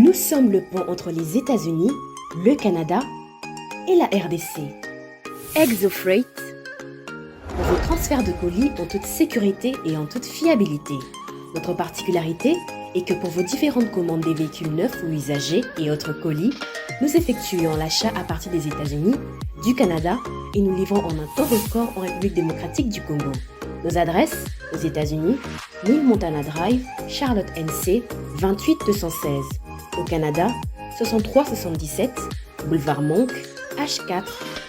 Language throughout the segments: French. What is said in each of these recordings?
Nous sommes le pont entre les États-Unis, le Canada et la RDC. ExoFreight, pour vos transferts de colis en toute sécurité et en toute fiabilité. Notre particularité est que pour vos différentes commandes des véhicules neufs ou usagés et autres colis, nous effectuons l'achat à partir des États-Unis, du Canada et nous livrons en un temps record en République démocratique du Congo. Nos adresses, aux États-Unis, 1000 Montana Drive, Charlotte NC, 28216. Au Canada, 6377, Boulevard Monk, H4,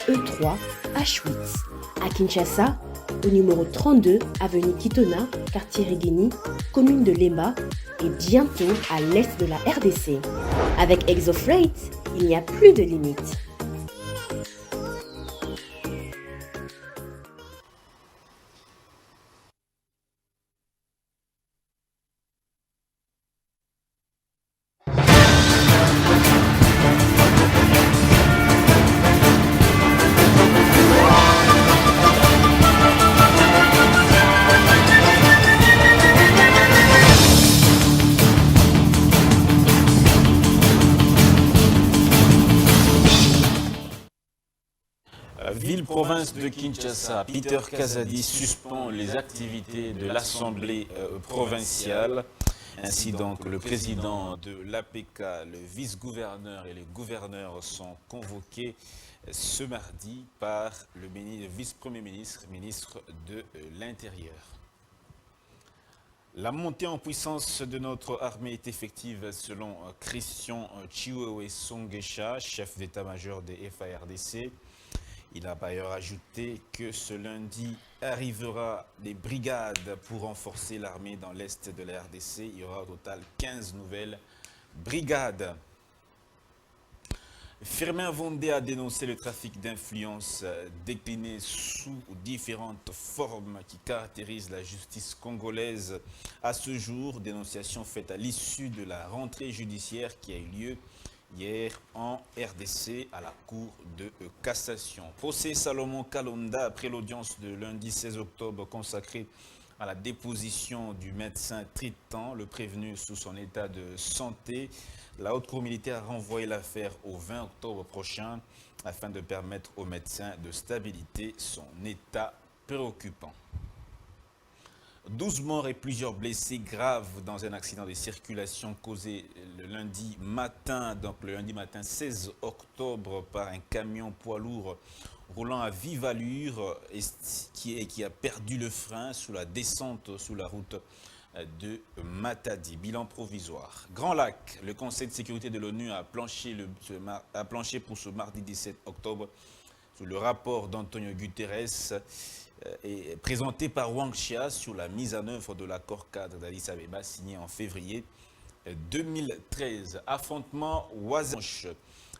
E3, H8. À Kinshasa, au numéro 32, avenue Kitona, quartier Rigeni, commune de Lemba, et bientôt à l'est de la RDC. Avec ExoFreight, il n'y a plus de limites. Ville-province de Kinshasa, Peter Kazadi suspend les activités de l'Assemblée provinciale. Ainsi donc, le président de l'APK, le vice-gouverneur et les gouverneurs sont convoqués ce mardi par le vice-premier ministre, ministre de l'Intérieur. La montée en puissance de notre armée est effective selon Christian Chiwewe Songesha, chef d'état-major des FARDC. Il a par ailleurs ajouté que ce lundi arrivera des brigades pour renforcer l'armée dans l'est de la RDC. Il y aura au total 15 nouvelles brigades. Firmin Vondé a dénoncé le trafic d'influence décliné sous différentes formes qui caractérisent la justice congolaise à ce jour. Dénonciation faite à l'issue de la rentrée judiciaire qui a eu lieu hier en RDC à la Cour de cassation. Procès Salomon Kalonda après l'audience de lundi 16 octobre consacrée à la déposition du médecin traitant, le prévenu sous son état de santé. La haute cour militaire a renvoyé l'affaire au 20 octobre prochain afin de permettre au médecin de stabiliser son état préoccupant. 12 morts et plusieurs blessés graves dans un accident de circulation causé le lundi matin, 16 octobre, par un camion poids lourd roulant à vive allure et qui a perdu le frein sous la descente sous la route de Matadi. Bilan provisoire. Grand Lac, le Conseil de sécurité de l'ONU a planché pour ce mardi 17 octobre sous le rapport d'Antonio Guterres est présenté par Wang Chia sur la mise en œuvre de l'accord cadre d'Addis Abeba signé en février 2013. Affrontement Ouazanche.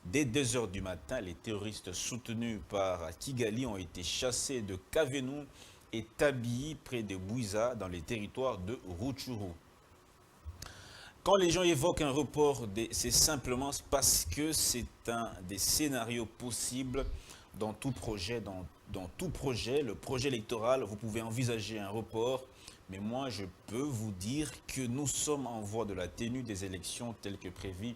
Dès 2 h du matin, les terroristes soutenus par Kigali ont été chassés de Kavenou et Tabi près de Bouiza dans les territoires de Rutshuru. Quand les gens évoquent un report, c'est simplement parce que c'est un des scénarios possibles dans tout projet, le projet électoral, vous pouvez envisager un report, mais moi je peux vous dire que nous sommes en voie de la tenue des élections telles que prévues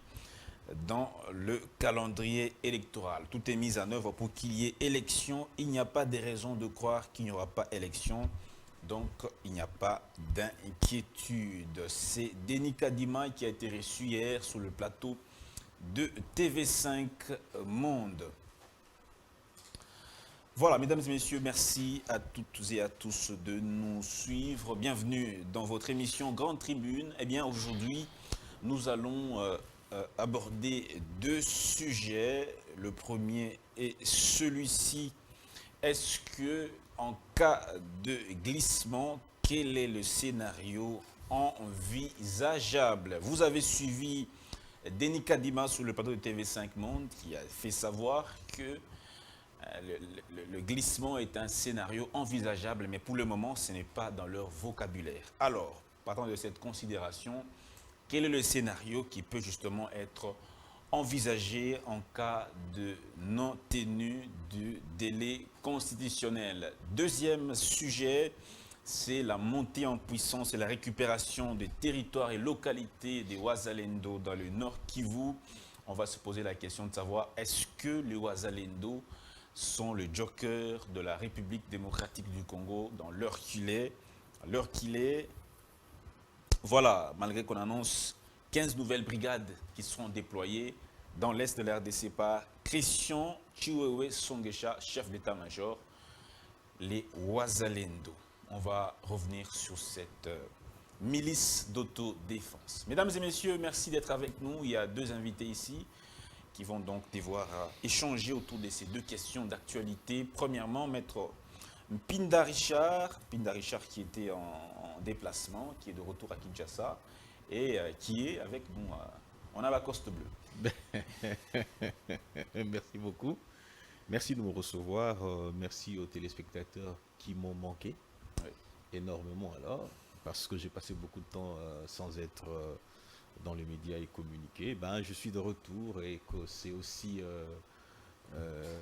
dans le calendrier électoral. Tout est mis en œuvre pour qu'il y ait élection. Il n'y a pas de raison de croire qu'il n'y aura pas élection. Donc il n'y a pas d'inquiétude. C'est Denis Kadima qui a été reçu hier sur le plateau de TV5 Monde. Voilà, mesdames et messieurs, merci à toutes et à tous de nous suivre. Bienvenue dans votre émission Grande Tribune. Eh bien, aujourd'hui, nous allons aborder 2 sujets. Le premier est celui-ci. Est-ce que, en cas de glissement, quel est le scénario envisageable? Vous avez suivi Denis Kadima sur le plateau de TV5 Monde qui a fait savoir que le glissement est un scénario envisageable, mais pour le moment, ce n'est pas dans leur vocabulaire. Alors, partant de cette considération, quel est le scénario qui peut justement être envisagé en cas de non-tenue du délai constitutionnel? Deuxième sujet, c'est la montée en puissance et la récupération des territoires et localités des Wazalendo dans le Nord Kivu. On va se poser la question de savoir est-ce que les Wazalendo sont le joker de la République démocratique du Congo dans l'heure qu'il est. À l'heure qu'il est, voilà, malgré qu'on annonce 15 nouvelles brigades qui seront déployées dans l'est de la RDC par Christian Chiwewe Songesha, chef d'état-major, les Wazalendo. On va revenir sur cette milice d'autodéfense. Mesdames et messieurs, merci d'être avec nous. Il y a deux invités ici qui vont donc devoir échanger autour de ces deux questions d'actualité. Premièrement, maître Mpinda Richard qui était en déplacement, qui est de retour à Kinshasa et qui est avec nous. On a la Coste Bleue. Merci beaucoup. Merci de me recevoir. Merci aux téléspectateurs qui m'ont manqué énormément alors, parce que j'ai passé beaucoup de temps sans être dans les médias et communiquer. Ben, je suis de retour et que c'est aussi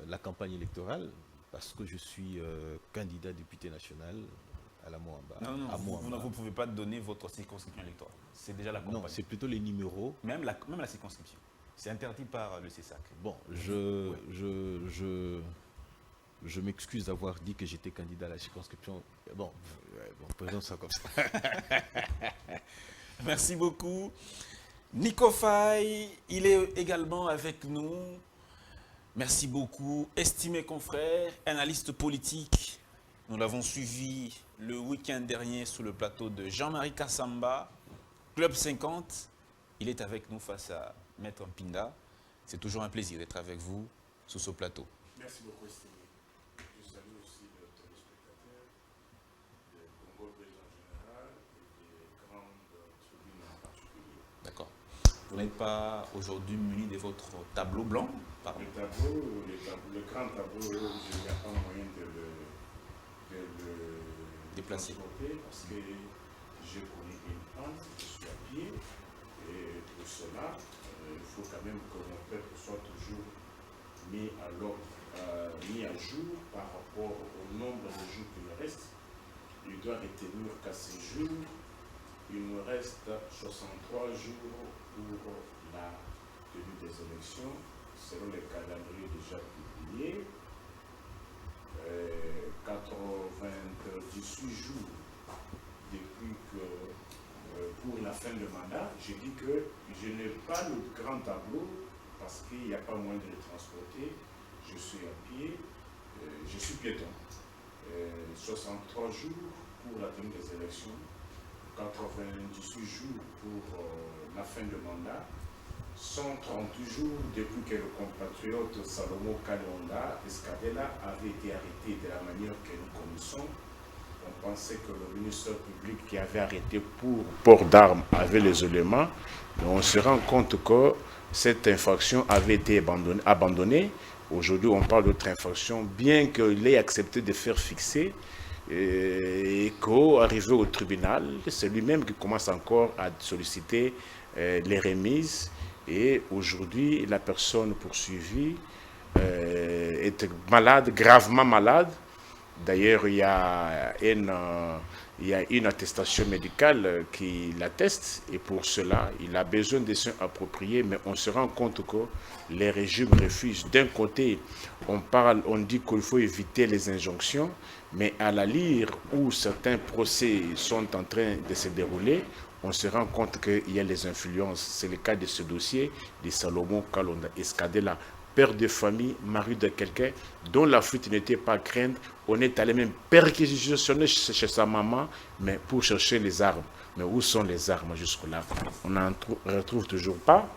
la campagne électorale, parce que je suis candidat député national à la Moamba. Non, vous ne pouvez pas donner votre circonscription électorale. C'est déjà la campagne. Non, c'est plutôt les numéros. Même la circonscription. C'est interdit par le CESAC. Bon, je m'excuse d'avoir dit que j'étais candidat à la circonscription. Bon, faisons ça comme ça. Merci beaucoup. Nico Faye, il est également avec nous. Merci beaucoup. Estimé confrère, analyste politique. Nous l'avons suivi le week-end dernier sous le plateau de Jean-Marie Kassamba, Club 50. Il est avec nous face à Maître Mpinda. C'est toujours un plaisir d'être avec vous sur ce plateau. Merci beaucoup, estimé. Je salue aussi le téléspectateur, le Congo belge en général et des grandes tribunes en particulier. D'accord. Vous n'êtes pas aujourd'hui muni de votre tableau blanc? Pardon. Le grand tableau, je n'ai pas moyen de le déplacer parce que j'ai connu une panne, je suis à pied et pour cela, il faut quand même que mon peuple soit toujours mis à jour par rapport au nombre de jours qui me restent. Il doit retenir qu'à ce jour, il me reste 63 jours pour la tenue des élections, selon les calendriers déjà publiés. 98 jours depuis que pour la fin de mandat, j'ai dit que je n'ai pas le grand tableau parce qu'il n'y a pas moyen de le transporter. Je suis à pied, je suis piéton. 63 jours pour la tenue des élections, 98 jours pour la fin de mandat, 138 jours depuis que le compatriote Salomo Kalonda Escadela avait été arrêté de la manière que nous connaissons. On pensait que le ministère public qui avait arrêté pour port d'armes avait les éléments, mais on se rend compte que cette infraction avait été abandonnée. Aujourd'hui, on parle d'autre infraction, bien qu'il ait accepté de faire fixer et qu'arrivé au tribunal, c'est lui-même qui commence encore à solliciter les remises. Et aujourd'hui, la personne poursuivie est malade, gravement malade. D'ailleurs, il y a une attestation médicale qui l'atteste. Et pour cela, il a besoin des soins appropriés. Mais on se rend compte que les régimes refusent. D'un côté, on dit qu'il faut éviter les injonctions. Mais à la lire où certains procès sont en train de se dérouler, on se rend compte qu'il y a les influences. C'est le cas de ce dossier de Salomon Kalonda Escadela, père de famille, mari de quelqu'un dont la fuite n'était pas crainte. On est allé même perquisitionner chez sa maman, mais pour chercher les armes. Mais où sont les armes jusque-là? On n'en retrouve toujours pas.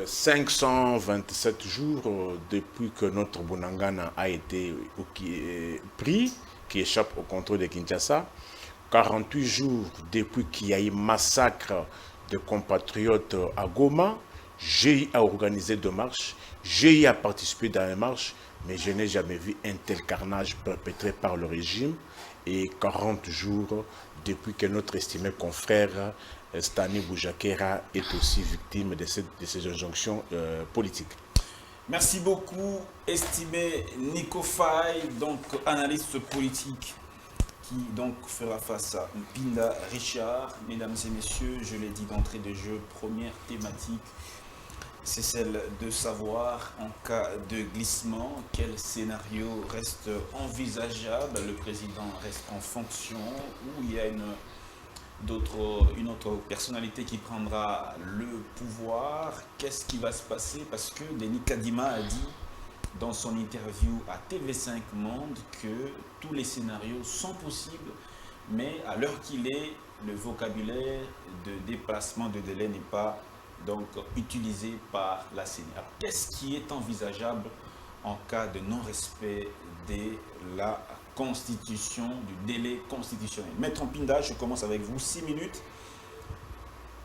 527 jours depuis que notre Bunangana a été pris, qui échappe au contrôle de Kinshasa. 48 jours depuis qu'il y a eu massacre de compatriotes à Goma. J'ai eu à organiser des marches, j'ai eu à participer dans les marches, mais je n'ai jamais vu un tel carnage perpétré par le régime. Et 40 jours depuis que notre estimé confrère Stani Boujakera est aussi victime de ces injonctions politiques. Merci beaucoup, estimé Nico Faye, donc analyste politique. qui donc fera face à Mpinda Richard. Mesdames et messieurs, je l'ai dit d'entrée de jeu, première thématique, c'est celle de savoir en cas de glissement, quel scénario reste envisageable. Le président reste en fonction ou il y a une autre personnalité qui prendra le pouvoir. Qu'est-ce qui va se passer? Parce que Denis Kadima a dit dans son interview à TV5 Monde que tous les scénarios sont possibles, mais à l'heure qu'il est, le vocabulaire de déplacement de délai n'est pas donc utilisé par la CENI. Alors, qu'est-ce qui est envisageable en cas de non-respect de la Constitution, du délai constitutionnel? Maître Mpinda, je commence avec vous, 6 minutes.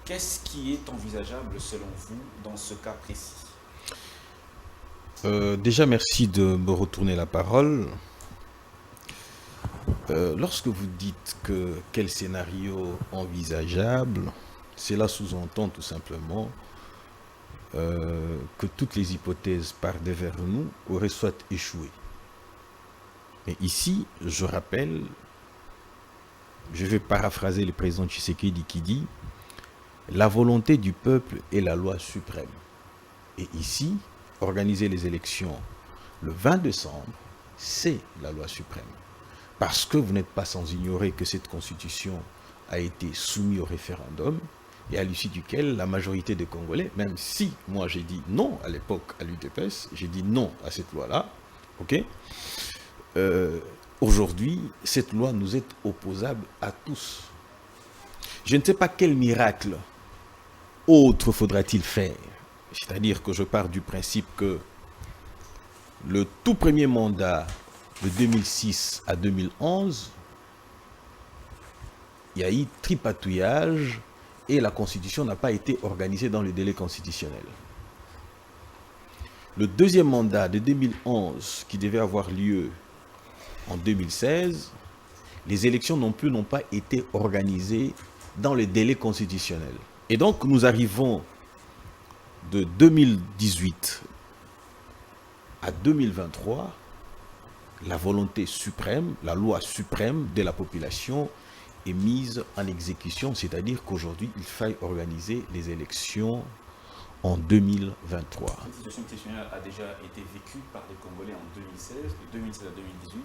Qu'est-ce qui est envisageable selon vous dans ce cas précis? Déjà, merci de me retourner la parole. Lorsque vous dites que quel scénario envisageable, cela sous-entend tout simplement que toutes les hypothèses par devers nous auraient soit échoué. Et ici, je rappelle, je vais paraphraser le président Tshisekedi qui dit « La volonté du peuple est la loi suprême ». Et ici, organiser les élections le 20 décembre, c'est la loi suprême. Parce que vous n'êtes pas sans ignorer que cette constitution a été soumise au référendum et à l'issue duquel la majorité des Congolais, même si moi j'ai dit non à l'époque à l'UDPS, j'ai dit non à cette loi-là, ok, aujourd'hui, cette loi nous est opposable à tous. Je ne sais pas quel miracle autre faudra-t-il faire. C'est-à-dire que je pars du principe que le tout premier mandat de 2006 à 2011, il y a eu tripatouillage et la Constitution n'a pas été organisée dans le délai constitutionnel. Le deuxième mandat de 2011, qui devait avoir lieu en 2016, les élections non plus n'ont pas été organisées dans le délai constitutionnel. Et donc nous arrivons de 2018 à 2023, la volonté suprême, la loi suprême de la population est mise en exécution, c'est-à-dire qu'aujourd'hui, il faille organiser les élections en 2023. Cette situation exceptionnelle a déjà été vécue par les Congolais en 2016, de 2016 à 2018.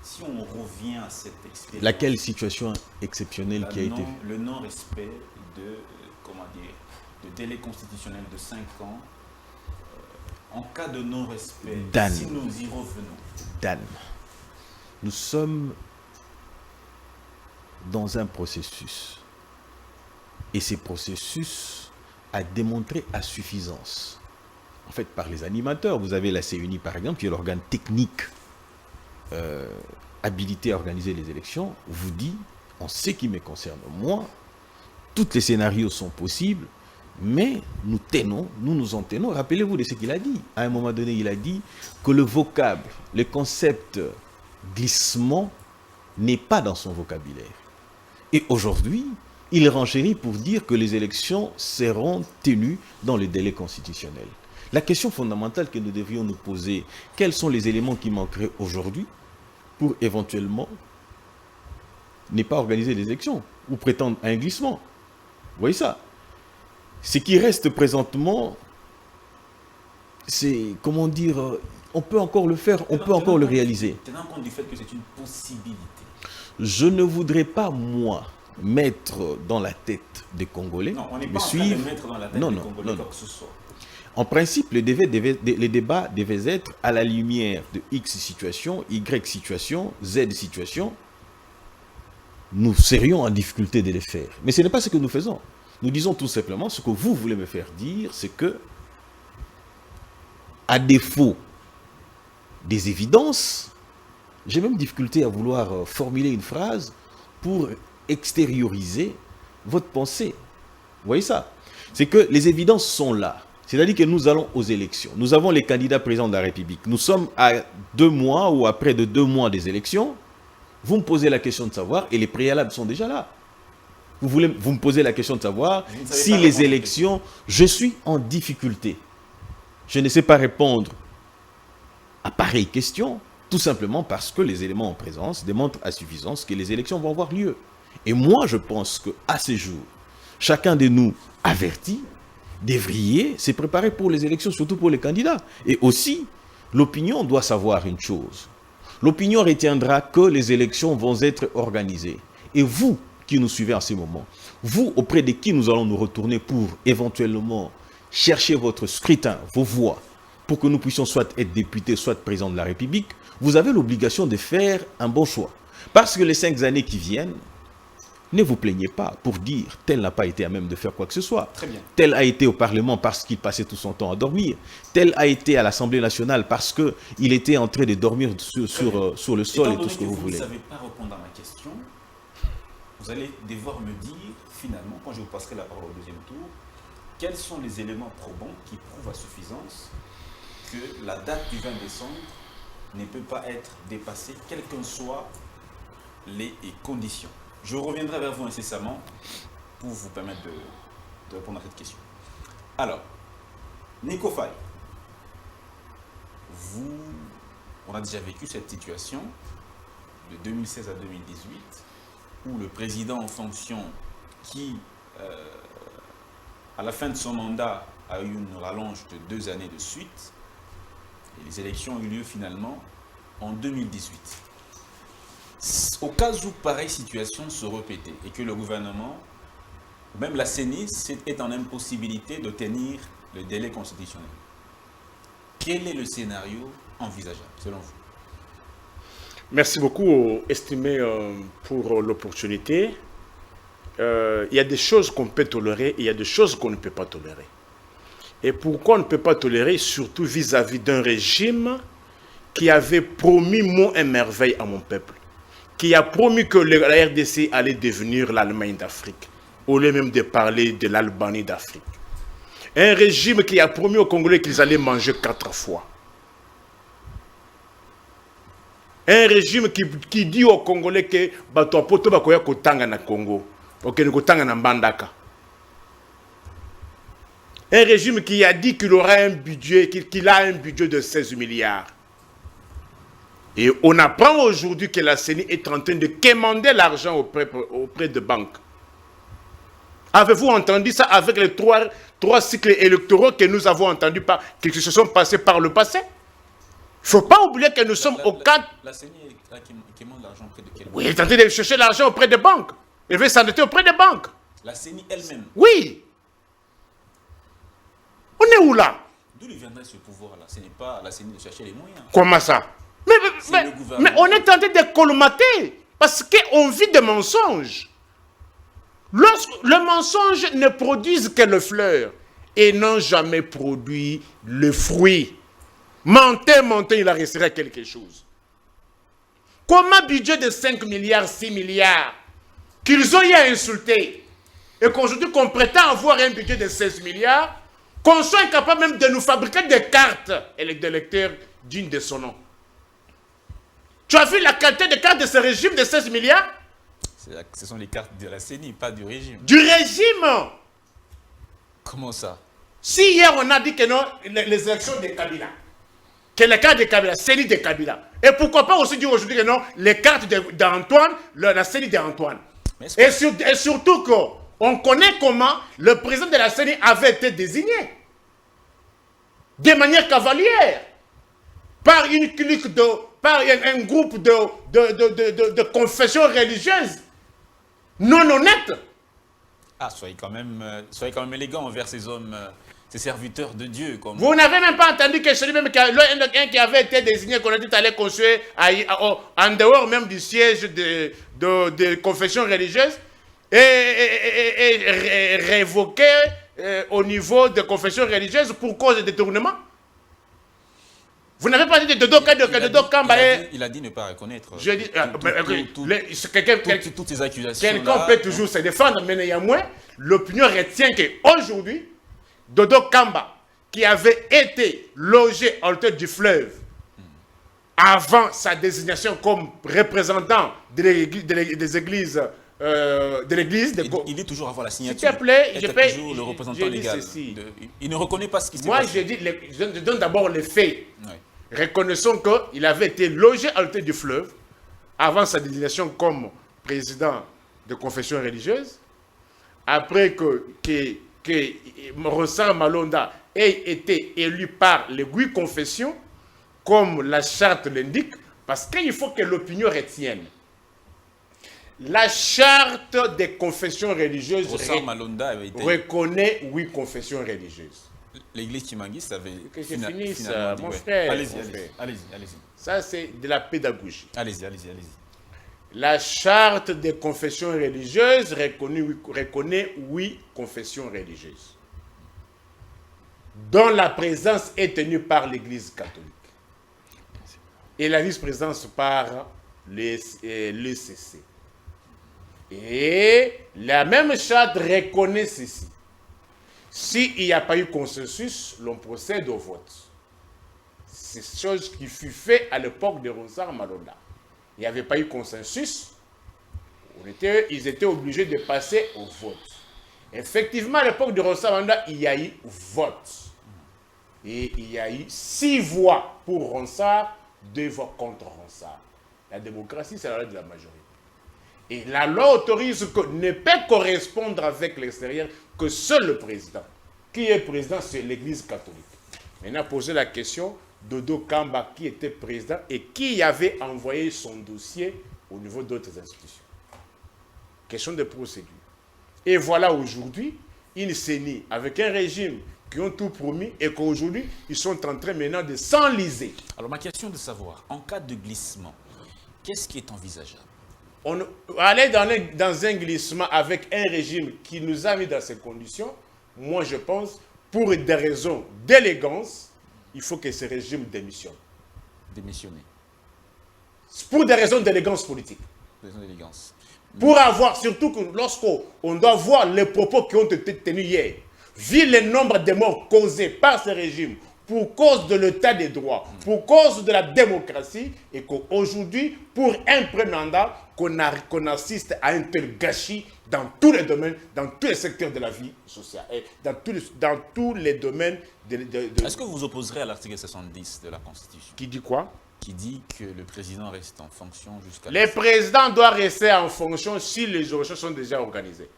Si on revient à cette expérience... Laquelle situation exceptionnelle qui a été... Le non-respect de, de délai constitutionnel de 5 ans, en cas de non-respect, si nous y revenons. Dan, nous sommes dans un processus. Et ce processus a démontré à suffisance. En fait, par les animateurs, vous avez la CENI par exemple, qui est l'organe technique habilité à organiser les élections, vous dit, en ce qui me concerne moi, tous les scénarios sont possibles, mais nous nous en tenons. Rappelez-vous de ce qu'il a dit. À un moment donné, il a dit que le vocable, le concept glissement n'est pas dans son vocabulaire. Et aujourd'hui, il renchérit pour dire que les élections seront tenues dans le délai constitutionnel. La question fondamentale que nous devrions nous poser, quels sont les éléments qui manqueraient aujourd'hui pour éventuellement ne pas organiser les élections ou prétendre à un glissement? Vous voyez ça? Ce qui reste présentement, c'est, comment dire, on peut encore le faire, on peut encore le réaliser. Tenant compte du fait que c'est une possibilité. Je ne voudrais pas, moi, mettre dans la tête des Congolais. Non, on n'est pas en train de mettre dans la tête des Congolais quoi que ce soit. En principe, les débats devaient être à la lumière de X situation, Y situation, Z situation. Nous serions en difficulté de les faire. Mais ce n'est pas ce que nous faisons. Nous disons tout simplement, ce que vous voulez me faire dire, c'est que, à défaut des évidences, j'ai même difficulté à vouloir formuler une phrase pour extérioriser votre pensée. Vous voyez ça? C'est que les évidences sont là. C'est-à-dire que nous allons aux élections. Nous avons les candidats présidents de la République. Nous sommes à 2 mois ou à près de 2 mois des élections. Vous me posez la question de savoir, et les préalables sont déjà là. Vous me posez la question de savoir si les élections, je suis en difficulté. Je ne sais pas répondre à pareille question Tout simplement parce que les éléments en présence démontrent à suffisance que les élections vont avoir lieu. Et moi, je pense qu'à ces jours, chacun de nous avertis devrait se préparer pour les élections, surtout pour les candidats. Et aussi, l'opinion doit savoir une chose. L'opinion retiendra que les élections vont être organisées. Et vous qui nous suivez en ce moment, vous auprès de qui nous allons nous retourner pour éventuellement chercher votre scrutin, vos voix, pour que nous puissions soit être députés, soit président de la République, vous avez l'obligation de faire un bon choix. Parce que les 5 années qui viennent, ne vous plaignez pas pour dire tel n'a pas été à même de faire quoi que ce soit. Très bien. Tel a été au Parlement parce qu'il passait tout son temps à dormir. Tel a été à l'Assemblée nationale parce qu'il était en train de dormir sur le sol et tout ce que vous voulez. Vous ne savez pas répondre à ma question. Vous allez devoir me dire, finalement, quand je vous passerai la parole au deuxième tour, quels sont les éléments probants qui prouvent à suffisance que la date du 20 décembre ne peut pas être dépassée, quelles qu'en soient les conditions. Je reviendrai vers vous incessamment pour vous permettre de répondre à cette question. Alors, Nico Faye, on a déjà vécu cette situation de 2016 à 2018 où le président en fonction qui, à la fin de son mandat, a eu une rallonge de 2 années de suite et les élections ont eu lieu finalement en 2018. Au cas où pareille situation se répétait et que le gouvernement, ou même la CENI, est en impossibilité de tenir le délai constitutionnel, quel est le scénario envisageable selon vous? Merci beaucoup, estimé, pour l'opportunité. Il y a des choses qu'on peut tolérer et il y a des choses qu'on ne peut pas tolérer. Et pourquoi on ne peut pas tolérer, surtout vis-à-vis d'un régime qui avait promis monts et merveilles à mon peuple, qui a promis que la RDC allait devenir l'Allemagne d'Afrique, au lieu même de parler de l'Albanie d'Afrique. Un régime qui a promis aux Congolais qu'ils allaient manger 4 fois. Un régime qui dit aux Congolais que bato poto bakoya kotanga na Congo, okene kotanga na Mbandaka. Un régime qui a dit qu'il aura un budget, qu'il a un budget de 16 milliards. Et on apprend aujourd'hui que la CENI est en train de quémander l'argent auprès de banques. Avez-vous entendu ça avec les trois cycles électoraux que nous avons entendus, qui se sont passés par le passé? Il ne faut pas oublier que nous sommes au cadre... La CENI quémande l'argent auprès de quelle banque? Oui, elle est en train de chercher l'argent auprès des banques. Elle veut s'endetter auprès des banques. La CENI elle-même? Oui. On est où là? D'où lui viendrait ce pouvoir-là? Ce n'est pas à la CENI de chercher les moyens. Comment ça? Mais on est en train de colmater. Parce qu'on vit des mensonges. Lorsque le mensonge ne produise que le fleur et n'ont jamais produit le fruit. Mentez, il en resterait quelque chose. Comment budget de 5 milliards, 6 milliards, qu'ils ont eu à insulter, et qu'aujourd'hui qu'on prétend avoir un budget de 16 milliards, qu'on soit incapable même de nous fabriquer des cartes d'électeurs dignes de son nom. Tu as vu la qualité des cartes de ce régime de 16 milliards? Ce sont les cartes de la CENI, pas du régime. Du régime? Comment ça? Si hier on a dit que non, les élections de Kabila, que les cartes de Kabila, CENI de Kabila, et pourquoi pas aussi dire aujourd'hui que non, les cartes d'Antoine, la CENI d'Antoine. Et surtout qu'on connaît comment le président de la CENI avait été désigné de manière cavalière par une clique par un groupe de confessions religieuses non honnêtes. Ah, soyez quand même élégant envers ces hommes, ces serviteurs de Dieu. Comme... Vous n'avez même pas entendu que celui-même qui avait été désigné, qu'on a dit allait construire en dehors même du siège de confessions religieuses et révoqué au niveau de confessions religieuses pour cause de détournement. Vous n'avez pas dit de Dodo Kamba. Il a dit ne pas reconnaître. Je dis, toutes ces accusations. Quelqu'un peut toujours se défendre, mais néanmoins, l'opinion retient qu'aujourd'hui, Dodo Kamba, qui avait été logé en tête du fleuve avant sa désignation comme représentant des églises, il est toujours avoir la signature. S'il te plaît, je paye toujours le représentant légal. Il ne reconnaît pas ce qui s'est passé. Moi, je donne d'abord les faits. Oui. Reconnaissons qu'il avait été logé à l'autorité du fleuve avant sa désignation comme président de confession religieuse, après que Ronsard Malonda ait été élu par les 8 confessions, comme la charte l'indique, parce qu'il faut que l'opinion retienne. La charte des confessions religieuses reconnaît 8 confessions religieuses. L'église Chimanguiste avait... Que je finisse, mon frère. Allez-y. Ça, c'est de la pédagogie. Allez-y. La charte des confessions religieuses reconnaît 8 confessions religieuses, dont la présence est tenue par l'Église catholique et la vice-présidence par l'ECC. Et la même charte reconnaît ceci. S'il n'y a pas eu consensus, l'on procède au vote. C'est chose qui fut faite à l'époque de Ronsard Malonda. Il n'y avait pas eu consensus. Ils étaient obligés de passer au vote. Effectivement, à l'époque de Ronsard Malonda, il y a eu vote. Et il y a eu 6 voix pour Ronsard, 2 voix contre Ronsard. La démocratie, c'est la loi de la majorité. Et la loi autorise que ne peut correspondre avec l'extérieur que seul le président. Qui est président, c'est l'Église catholique. Maintenant, poser la question, Dodo Kamba, qui était président et qui avait envoyé son dossier au niveau d'autres institutions. Question de procédure. Et voilà aujourd'hui, une CENI avec un régime qui ont tout promis et qu'aujourd'hui, ils sont en train maintenant de s'enliser. Alors ma question est de savoir, en cas de glissement, qu'est-ce qui est envisageable? On aller dans un glissement avec un régime qui nous a mis dans ces conditions, moi je pense, pour des raisons d'élégance, il faut que ce régime démissionne. Démissionner. Pour des raisons d'élégance politique. Raison d'élégance. Pour avoir, surtout que lorsqu'on doit voir les propos qui ont été tenus hier, vu le nombre de morts causés par ce régime, pour cause de l'état des droits, pour cause de la démocratie, et qu'aujourd'hui, pour un premier mandat, qu'on assiste à un tel gâchis dans tous les domaines, dans tous les secteurs de la vie sociale, et dans tous les domaines Est-ce que vous vous opposerez à l'article 70 de la Constitution? Qui dit quoi? Qui dit que le président reste en fonction jusqu'à... Le président doit rester en fonction si les élections sont déjà organisées.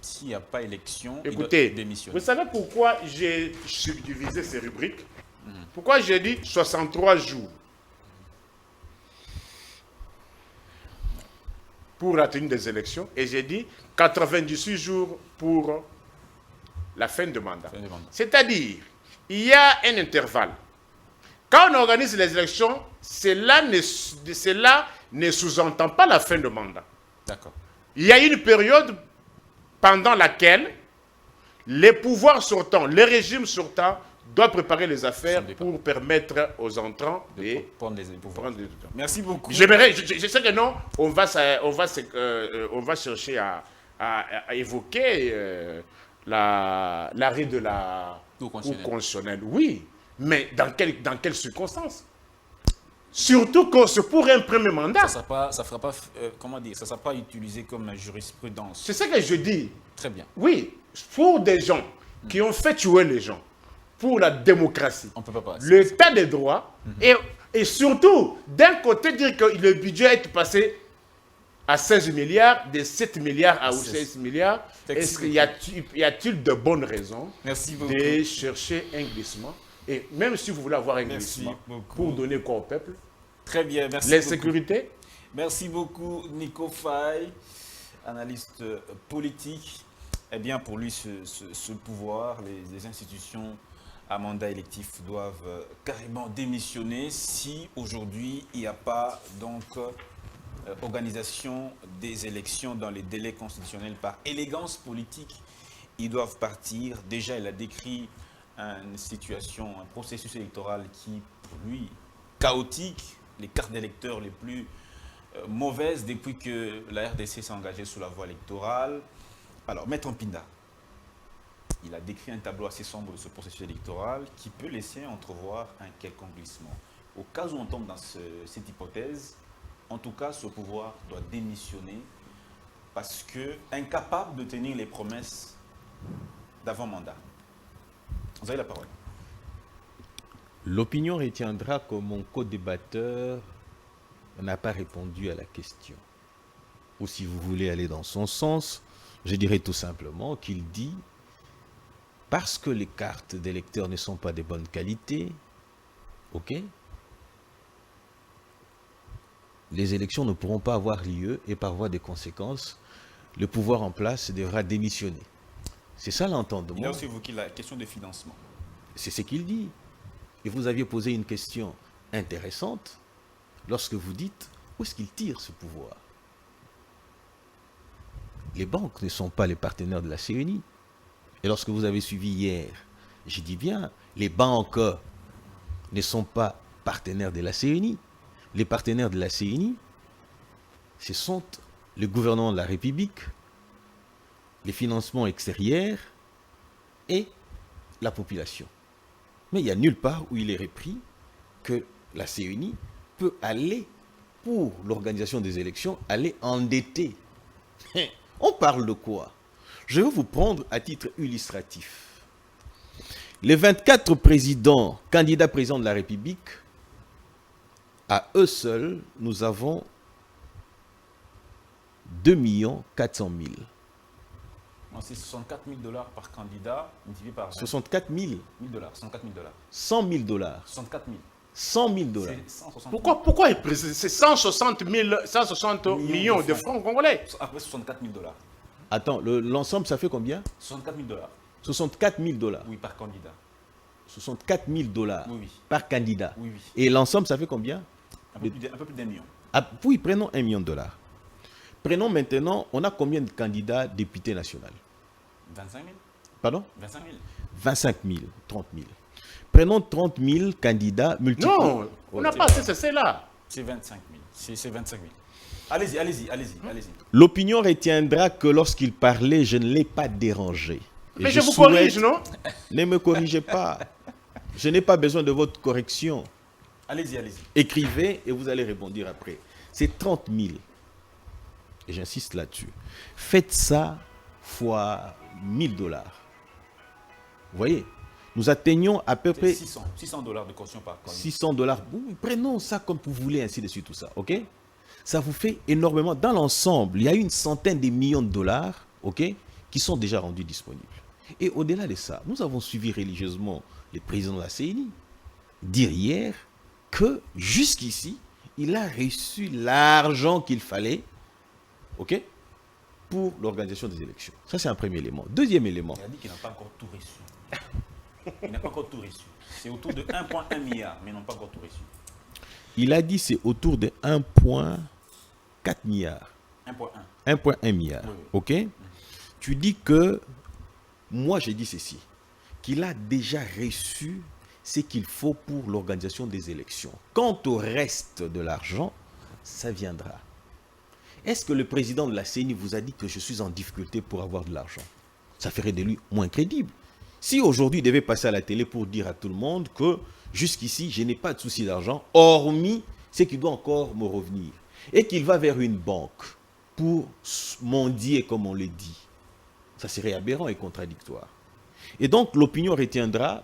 S'il n'y a pas élection, écoutez, il doit démissionner. Vous savez pourquoi j'ai subdivisé ces rubriques? Pourquoi j'ai dit 63 jours pour la tenue des élections et j'ai dit 98 jours pour la fin de mandat. C'est-à-dire, il y a un intervalle. Quand on organise les élections, cela ne sous-entend pas la fin de mandat. D'accord. Il y a une période pendant laquelle les pouvoirs sortants, les régimes sortants doivent préparer les affaires pour permettre aux entrants de prendre les pouvoirs. Merci beaucoup. Je sais que non, on va chercher à évoquer l'arrêt de la Cour constitutionnelle. Oui, mais dans quelles circonstances? Surtout que c'est pour un premier mandat. Ça ne sera pas utilisé comme jurisprudence. C'est ce que je dis. Très bien. Oui, pour des gens qui ont fait tuer les gens, pour la démocratie, on peut pas passer l'état des droits, et surtout, d'un côté, dire que le budget est passé à 16 milliards, de 7 milliards à 16 milliards, est-ce qu'il y a-t-il de bonnes raisons de chercher un glissement? Et même si vous voulez avoir un glissement, pour donner quoi au peuple? Très bien, merci. L'insécurité? Merci beaucoup, Nico Faye, analyste politique. Eh bien, pour lui, ce pouvoir, les institutions à mandat électif doivent carrément démissionner si aujourd'hui il n'y a pas donc organisation des élections dans les délais constitutionnels par élégance politique. Ils doivent partir. Déjà, il a décrit une situation, un processus électoral qui, pour lui, chaotique, les cartes d'électeurs les plus mauvaises depuis que la RDC s'est engagée sur la voie électorale. Alors, Maître Mpinda, il a décrit un tableau assez sombre de ce processus électoral qui peut laisser entrevoir un quelconque glissement. Au cas où on tombe dans cette hypothèse, en tout cas, ce pouvoir doit démissionner parce que incapable de tenir les promesses d'avant-mandat. Vous avez la parole. L'opinion retiendra que mon co-débatteur n'a pas répondu à la question. Ou si vous voulez aller dans son sens, je dirais tout simplement qu'il dit parce que les cartes des électeurs ne sont pas de bonne qualité, ok, les élections ne pourront pas avoir lieu et par voie de conséquences, le pouvoir en place devra démissionner. C'est ça l'entendement. Il a aussi évoqué la question de financement. C'est ce qu'il dit. Et vous aviez posé une question intéressante lorsque vous dites où est-ce qu'il tire ce pouvoir. Les banques ne sont pas les partenaires de la CENI. Et lorsque vous avez suivi hier, j'ai dit bien, les banques ne sont pas partenaires de la CENI. Les partenaires de la CENI, ce sont le gouvernement de la République, les financements extérieurs et la population. Mais il n'y a nulle part où il est repris que la CENI peut aller, pour l'organisation des élections, aller endetter. On parle de quoi? Je vais vous prendre à titre illustratif. Les 24 présidents, candidats présidents de la République, à eux seuls, nous avons 2 400 000. C'est 64 000 $ par candidat, multiplié par 20. 64 000. 64 000 $. 100 000 dollars. 64 000. 100 000 dollars. C'est 160 000. Pourquoi il précise? C'est 160 millions de francs congolais. Après 64 000 $. Attends, l'ensemble, ça fait combien? 64 000 $. 64 000 dollars. Oui, par candidat. 64 000 dollars Oui, oui. par candidat. Oui, oui. Et l'ensemble, ça fait combien? Un peu plus d'1 million. Ah, oui, prenons 1 million de dollars. Prenons maintenant, on a combien de candidats députés nationaux? 25 000. Pardon? 25 000. 25 000, 30 000. Prenons 30 000 candidats multipliés. Non, on n'a pas c'est là. C'est 25 000. C'est 25 000. Allez-y. L'opinion retiendra que lorsqu'il parlait, je ne l'ai pas dérangé. Et Mais je vous corrige, non? Ne me corrigez pas. Je n'ai pas besoin de votre correction. Allez-y. Écrivez et vous allez répondre après. C'est 30 000. Et j'insiste là-dessus. Faites ça fois 1000 dollars. Vous voyez, nous atteignons à peu près 600 $ de caution par candidat. 600 dollars. Prenons ça comme vous voulez, ainsi de suite, tout ça. OK? Ça vous fait énormément. Dans l'ensemble, il y a une centaine de millions de dollars, OK, qui sont déjà rendus disponibles. Et au-delà de ça, nous avons suivi religieusement les présidents de la CENI dire hier que jusqu'ici, il a reçu l'argent qu'il fallait, OK, pour l'organisation des élections. Ça, c'est un premier élément. Deuxième élément. Il a dit qu'il n'a pas encore tout reçu. Il n'a pas encore tout reçu. C'est autour de 1,1 milliard, mais ils n'ont pas encore tout reçu. Il a dit c'est autour de 1,4 milliard. 1,1. 1,1 milliard. Oui, oui. OK? Tu dis que, moi j'ai dit ceci, qu'il a déjà reçu ce qu'il faut pour l'organisation des élections. Quant au reste de l'argent, ça viendra. Est-ce que le président de la CENI vous a dit que je suis en difficulté pour avoir de l'argent? Ça ferait de lui moins crédible. Si aujourd'hui il devait passer à la télé pour dire à tout le monde que jusqu'ici je n'ai pas de souci d'argent, hormis ce qui doit encore me revenir, et qu'il va vers une banque pour mendier comme on le dit, ça serait aberrant et contradictoire. Et donc l'opinion retiendra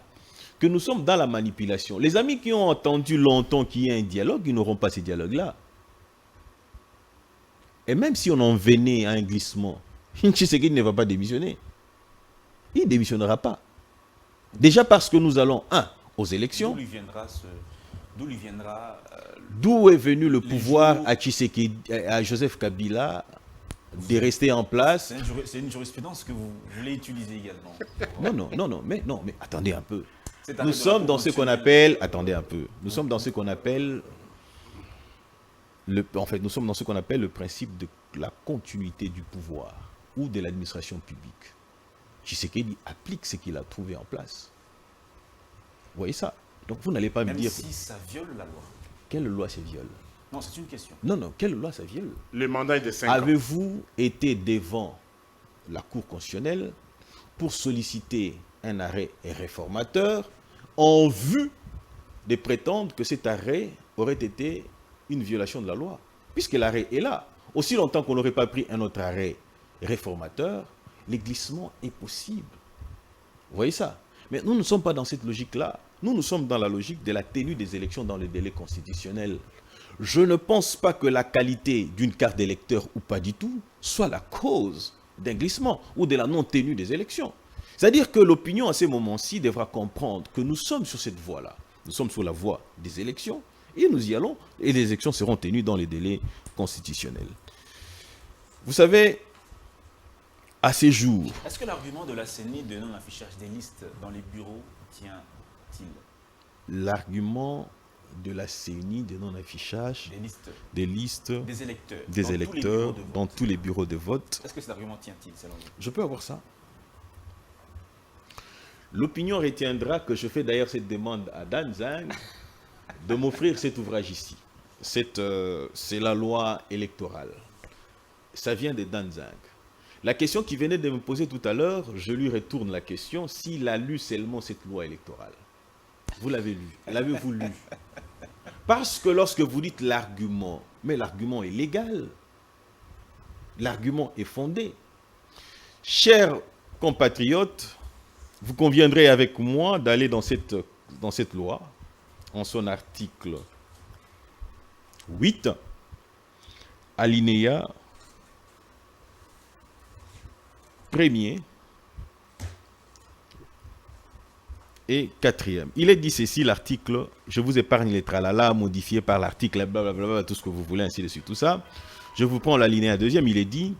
que nous sommes dans la manipulation. Les amis qui ont entendu longtemps qu'il y a un dialogue, ils n'auront pas ce dialogue-là. Et même si on en venait à un glissement, Tshisekedi ne va pas démissionner. Il ne démissionnera pas. Déjà parce que nous allons, aux élections. D'où lui viendra d'où est venu le pouvoir à Tshisekedi, à Joseph Kabila de rester en place. C'est une jurisprudence que vous voulez utiliser également. Non, mais attendez un peu. Nous sommes dans ce qu'on appelle, nous sommes dans ce qu'on appelle, nous sommes dans ce qu'on appelle le principe de la continuité du pouvoir ou de l'administration publique. Tshisekedi applique ce qu'il a trouvé en place. Vous voyez ça? Donc vous n'allez pas me dire... Même si ça viole la loi. Quelle loi ça viole? Non, c'est une question. Non, quelle loi ça viole? Le mandat est de 5 ans. Avez-vous été devant la Cour constitutionnelle pour solliciter un arrêt réformateur en vue de prétendre que cet arrêt aurait été une violation de la loi? Puisque l'arrêt est là. Aussi longtemps qu'on n'aurait pas pris un autre arrêt réformateur, le glissement est possible. Vous voyez ça? Mais nous ne sommes pas dans cette logique-là. Nous sommes dans la logique de la tenue des élections dans le délai constitutionnel. Je ne pense pas que la qualité d'une carte d'électeur ou pas du tout soit la cause d'un glissement ou de la non-tenue des élections. C'est-à-dire que l'opinion à ces moments-ci devra comprendre que nous sommes sur cette voie-là. Nous sommes sur la voie des élections et nous y allons et les élections seront tenues dans les délais constitutionnels. Vous savez, à ces jours... Est-ce que l'argument de la CENI de non-affichage des listes dans les bureaux tient-il? L'argument de la CENI de non-affichage des listes des électeurs dans tous les bureaux de vote. Est-ce que cet argument tient-il selon vous? Je peux avoir ça. L'opinion retiendra que je fais d'ailleurs cette demande à Dan Zhang de m'offrir cet ouvrage ici. C'est la loi électorale. Ça vient de Dan Zhang. La question qu'il venait de me poser tout à l'heure, je lui retourne la question s'il a lu seulement cette loi électorale. Vous l'avez lu. L'avez-vous lu? Parce que lorsque vous dites l'argument, mais l'argument est légal. L'argument est fondé. Chers compatriotes, vous conviendrez avec moi d'aller dans cette loi, en son article 8, alinéa 1er et 4e. Il est dit ceci, l'article, je vous épargne les tralala modifiés par l'article, blablabla, tout ce que vous voulez, ainsi de suite, tout ça. Je vous prends l'alinéa 2e, il est dit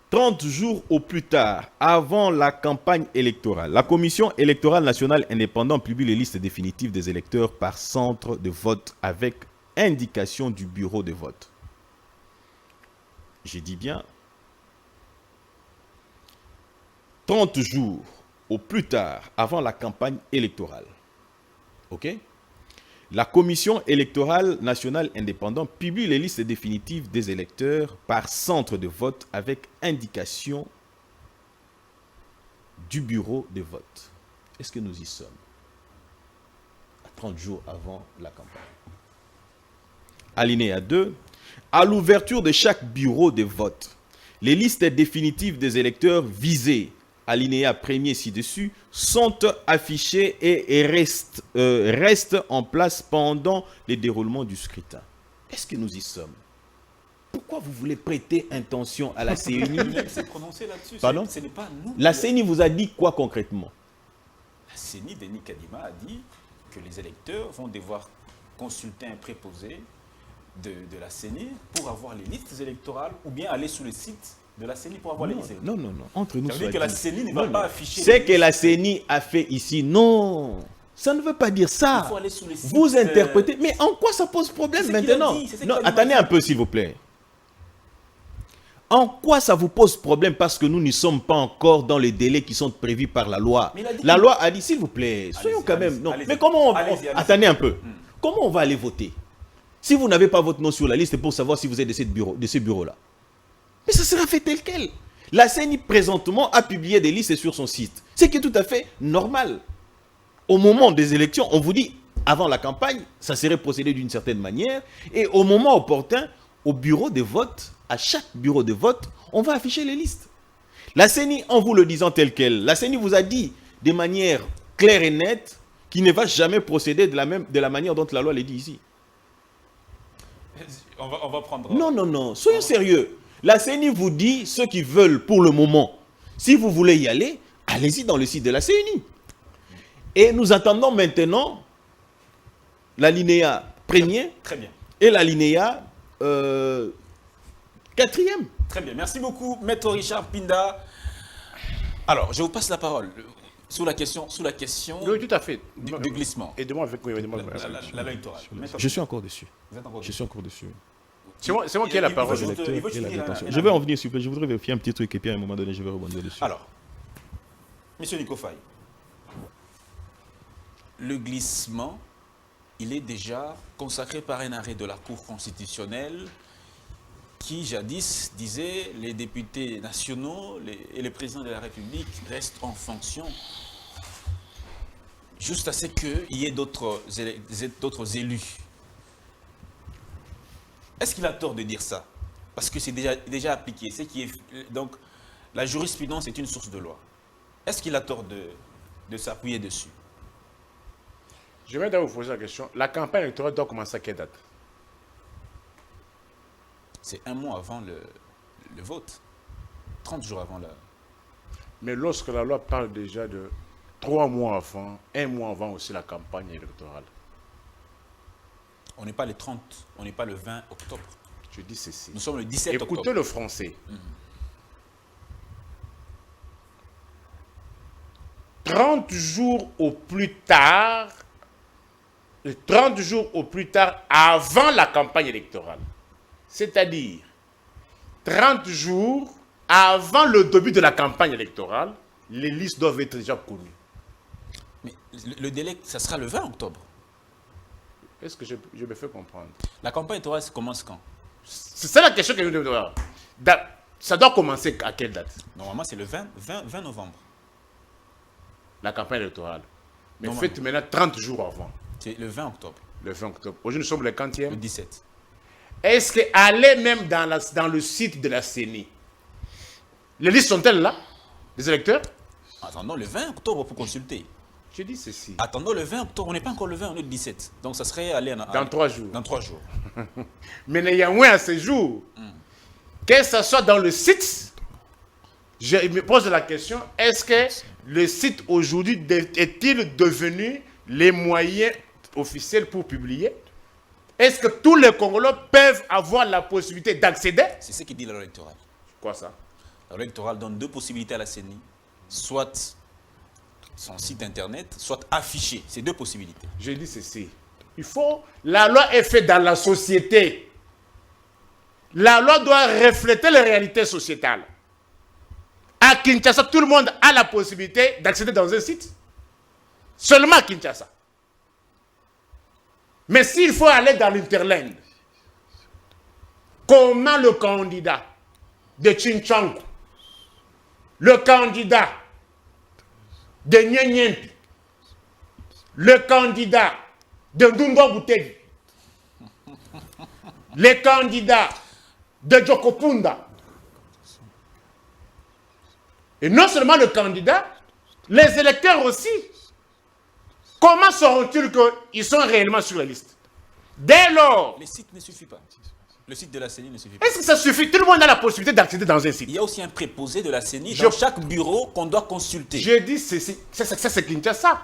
30 jours au plus tard, avant la campagne électorale, la Commission électorale nationale indépendante publie les listes définitives des électeurs par centre de vote avec indication du bureau de vote. J'ai dit bien 30 jours au plus tard avant la campagne électorale. OK? La Commission électorale nationale indépendante publie les listes définitives des électeurs par centre de vote avec indication du bureau de vote. Est-ce que nous y sommes? À 30 jours avant la campagne. Alinéa 2. À l'ouverture de chaque bureau de vote, les listes définitives des électeurs visés, alinéa 1er ci-dessus, sont affichés et restent en place pendant le déroulement du scrutin. Est-ce que nous y sommes? Pourquoi vous voulez prêter intention à la CENI? C'est prononcé là-dessus. Pardon? Ce n'est pas nous. La CENI vous a dit quoi concrètement? La CENI, Denis Kadima, a dit que les électeurs vont devoir consulter un préposé de la CENI pour avoir les listes électorales ou bien aller sur le site de la CENI pour avoir les listes. Non. Entre nous, ça veut dire que la CENI ne va pas afficher. C'est que la CENI a fait ici. Non, ça ne veut pas dire ça. Il faut aller sur le site, vous interprétez. Mais en quoi ça pose problème maintenant? Non, attendez un peu, s'il vous plaît. En quoi ça vous pose problème? Parce que nous n'y sommes pas encore dans les délais qui sont prévus par la loi. La loi a dit, s'il vous plaît, soyons quand même. Non, mais comment attendez un peu. Comment on va aller voter si vous n'avez pas votre nom sur la liste pour savoir si vous êtes de ce bureau-là? Mais ça sera fait tel quel. La CENI, présentement, a publié des listes sur son site. Ce qui est tout à fait normal. Au moment des élections, on vous dit, avant la campagne, ça serait procédé d'une certaine manière. Et au moment opportun, au bureau de vote, à chaque bureau de vote, on va afficher les listes. La CENI, en vous le disant tel quel, la CENI vous a dit de manière claire et nette qu'il ne va jamais procéder de la manière dont la loi le dit ici. On va prendre... Non. Soyons sérieux. La CENI vous dit ceux qui veulent pour le moment. Si vous voulez y aller, allez-y dans le site de la CENI. Et nous attendons maintenant l'alinéa 1er et l'alinéa 4e. Très bien. Merci beaucoup, Maître Richard Pinda. Alors, je vous passe la parole sous la question oui, tout à fait. Du glissement. Aidez-moi avec la loi électorale. Je suis encore dessus. Je suis encore dessus. C'est moi qui ai la parole. Je vais en venir, s'il vous plaît. Je voudrais vérifier un petit truc et puis à un moment donné, je vais rebondir dessus. Alors, Monsieur Nico Faye, le glissement, il est déjà consacré par un arrêt de la Cour constitutionnelle qui, jadis, disait les députés nationaux et les présidents de la République restent en fonction juste à ce qu'il y ait d'autres élus. Est-ce qu'il a tort de dire ça? Parce que c'est déjà appliqué. Donc, la jurisprudence est une source de loi. Est-ce qu'il a tort de s'appuyer dessus? Je vais d'abord vous poser la question. La campagne électorale doit commencer à quelle date? C'est un mois avant le vote. 30 jours avant la... Mais lorsque la loi parle déjà de 3 mois avant, 1 mois avant aussi la campagne électorale. On n'est pas le 30, on n'est pas le 20 octobre. Je dis ceci. Nous sommes le 17 octobre. Écoutez le français. 30 jours au plus tard, 30 jours au plus tard avant la campagne électorale. C'est-à-dire 30 jours avant le début de la campagne électorale, les listes doivent être déjà connues. Mais le délai, ça sera le 20 octobre. Est-ce que je me fais comprendre? La campagne électorale commence quand? C'est ça la question que je me demande. Ça doit commencer à quelle date? Normalement, c'est le 20 novembre. La campagne électorale. Mais Non, faites maintenant 30 jours avant. C'est le 20 octobre. Le 20 octobre. Aujourd'hui, nous sommes le 40e. Le 17. Est-ce qu'aller même dans le site de la CENI, les listes sont-elles là? Les électeurs? Attendons le 20 octobre pour consulter. Je dis ceci. Attendons le 20 octobre. On n'est pas encore le 20, on est le 17. Donc ça serait aller Dans 3 jours. Dans 3 jours. Mais néanmoins, à ce jour, que ce soit dans le site, je me pose la question, est-ce que le site aujourd'hui est-il devenu les moyens officiels pour publier? Est-ce que tous les Congolais peuvent avoir la possibilité d'accéder? C'est ce qui dit la loi électorale. Quoi ça? La loi électorale donne 2 possibilités à la CENI. Soit son site internet, soit affiché. C'est 2 possibilités. Je dis ceci. La loi est faite dans la société. La loi doit refléter les réalités sociétales. À Kinshasa, tout le monde a la possibilité d'accéder dans un site. Seulement à Kinshasa. Mais s'il faut aller dans l'Interland, comment le candidat de Chinchankou, le candidat de Nyenyempi, le candidat de Ndungo Bouteli, le candidat de Jokopunda, et non seulement le candidat, les électeurs aussi, comment sauront-ils qu'ils sont réellement sur la liste? Dès lors, Le site ne suffit pas. Le site de la CENI ne suffit pas. est-ce que ça suffit? Tout le monde a la possibilité d'accéder dans un site. Il y a aussi un préposé de la CENI dans chaque bureau qu'on doit consulter. Je dis ceci, c'est Kinshasa.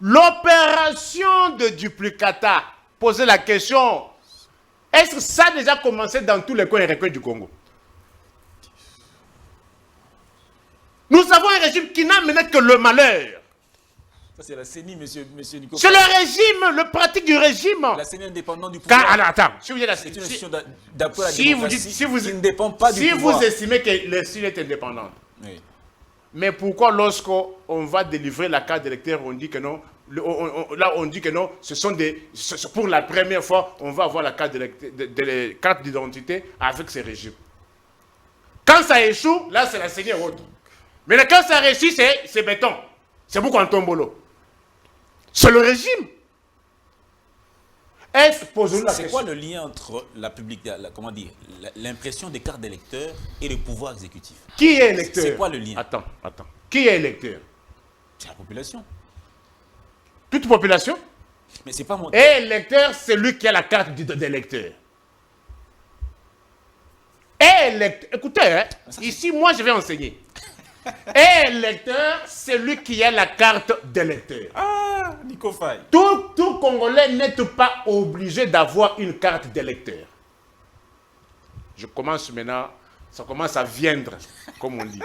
L'opération de duplicata, poser la question, est-ce que ça a déjà commencé dans tous les coins et recoins du Congo? Nous avons un régime qui n'a mené que le malheur. Ça, c'est la CENI, monsieur Nico. C'est le régime, le pratique du régime. La CENI indépendante du pouvoir. Alors, attends, si vous dites C'est une institution d'appui à la si démocratie qui ne dépend pas du si pouvoir. vous estimez que le SIL est indépendant, Oui. mais pourquoi lorsqu'on va délivrer la carte d'électeur, on dit que non, là on dit que non, pour la première fois, on va avoir la carte d'identité avec ces régimes. Quand ça échoue, là c'est la CENI et autre. Mais quand ça réussit, c'est béton. C'est beaucoup en tombolo. C'est le régime. C'est quoi le lien entre l'impression des cartes d'électeurs et le pouvoir exécutif? Qui est électeur? C'est quoi le lien? Attends. Qui est électeur? C'est la population. Toute population? Mais c'est pas mon... Et électeur, c'est lui qui a la carte d'électeur. Écoutez, hein, ici, moi, je vais enseigner. Électeur, c'est lui qui a la carte d'électeur. Ah, Nico Faye. Tout Congolais n'est pas obligé d'avoir une carte d'électeur. Je commence maintenant, ça commence à viendre, comme on dit.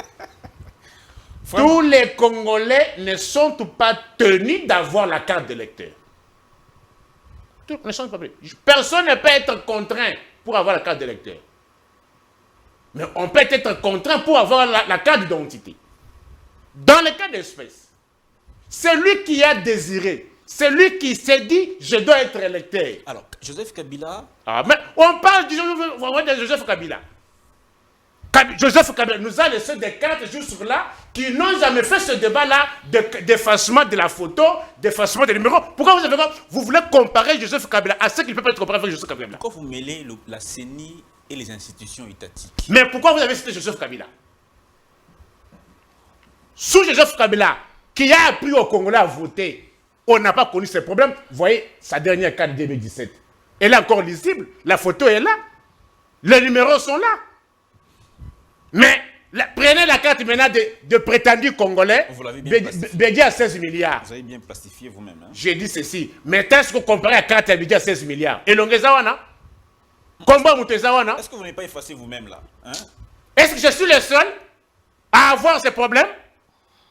Tous les Congolais ne sont pas tenus d'avoir la carte d'électeur. Personne ne peut être contraint pour avoir la carte d'électeur. Mais on peut être contraint pour avoir la carte d'identité. Dans le cas d'espèce, c'est lui qui a désiré, c'est lui qui s'est dit, je dois être électeur. Alors, Joseph Kabila... Ah, mais on parle de Joseph Kabila. Joseph Kabila nous a laissé des cartes juste là qui n'ont jamais fait ce débat-là d'effacement de la photo, d'effacement des numéros. Pourquoi vous voulez comparer Joseph Kabila à ce qui ne peut pas être comparé avec Joseph Kabila? Pourquoi vous mêlez la CENI et les institutions étatiques? Mais pourquoi vous avez cité Joseph Kabila? Sous Joseph Kabila, qui a appris aux Congolais à voter, On n'a pas connu ces problèmes. Vous voyez, sa dernière carte 2017. Elle est encore lisible. La photo est là. Les numéros sont là. Mais prenez la carte maintenant de prétendus Congolais. Vous l'avez bien Bédia à 16 milliards. Vous avez bien plastifié vous-même. Hein? J'ai dit ceci. Mais est-ce que vous comparez la carte à Bédia à 16 milliards? Et l'ongezawana? Combien vous zawana? Est-ce que vous n'avez pas effacé vous-même là, hein? Est-ce que je suis le seul à avoir ces problèmes?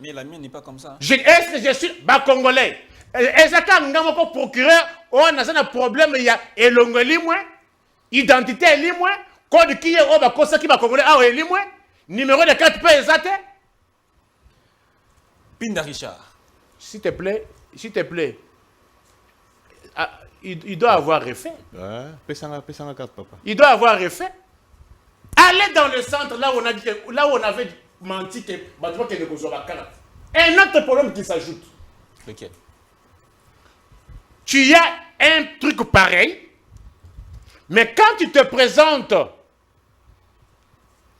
Mais la mienne n'est pas comme ça. Est-ce que je suis Congolais? Est-ce que un procureur on a un problème? Il y a elongoli moins, identité li moins, code qui est au bakosa qui va Congolais ah li moins, numéro de carte pas exact. Pinda Richard. S'il te plaît, il doit avoir refait. Ouais, pesa carte, papa. Il doit avoir refait. Allez dans le centre là où on a dit là où on avait menti que Batouba qui est un autre problème qui s'ajoute. Lequel? Tu as un truc pareil, mais quand tu te présentes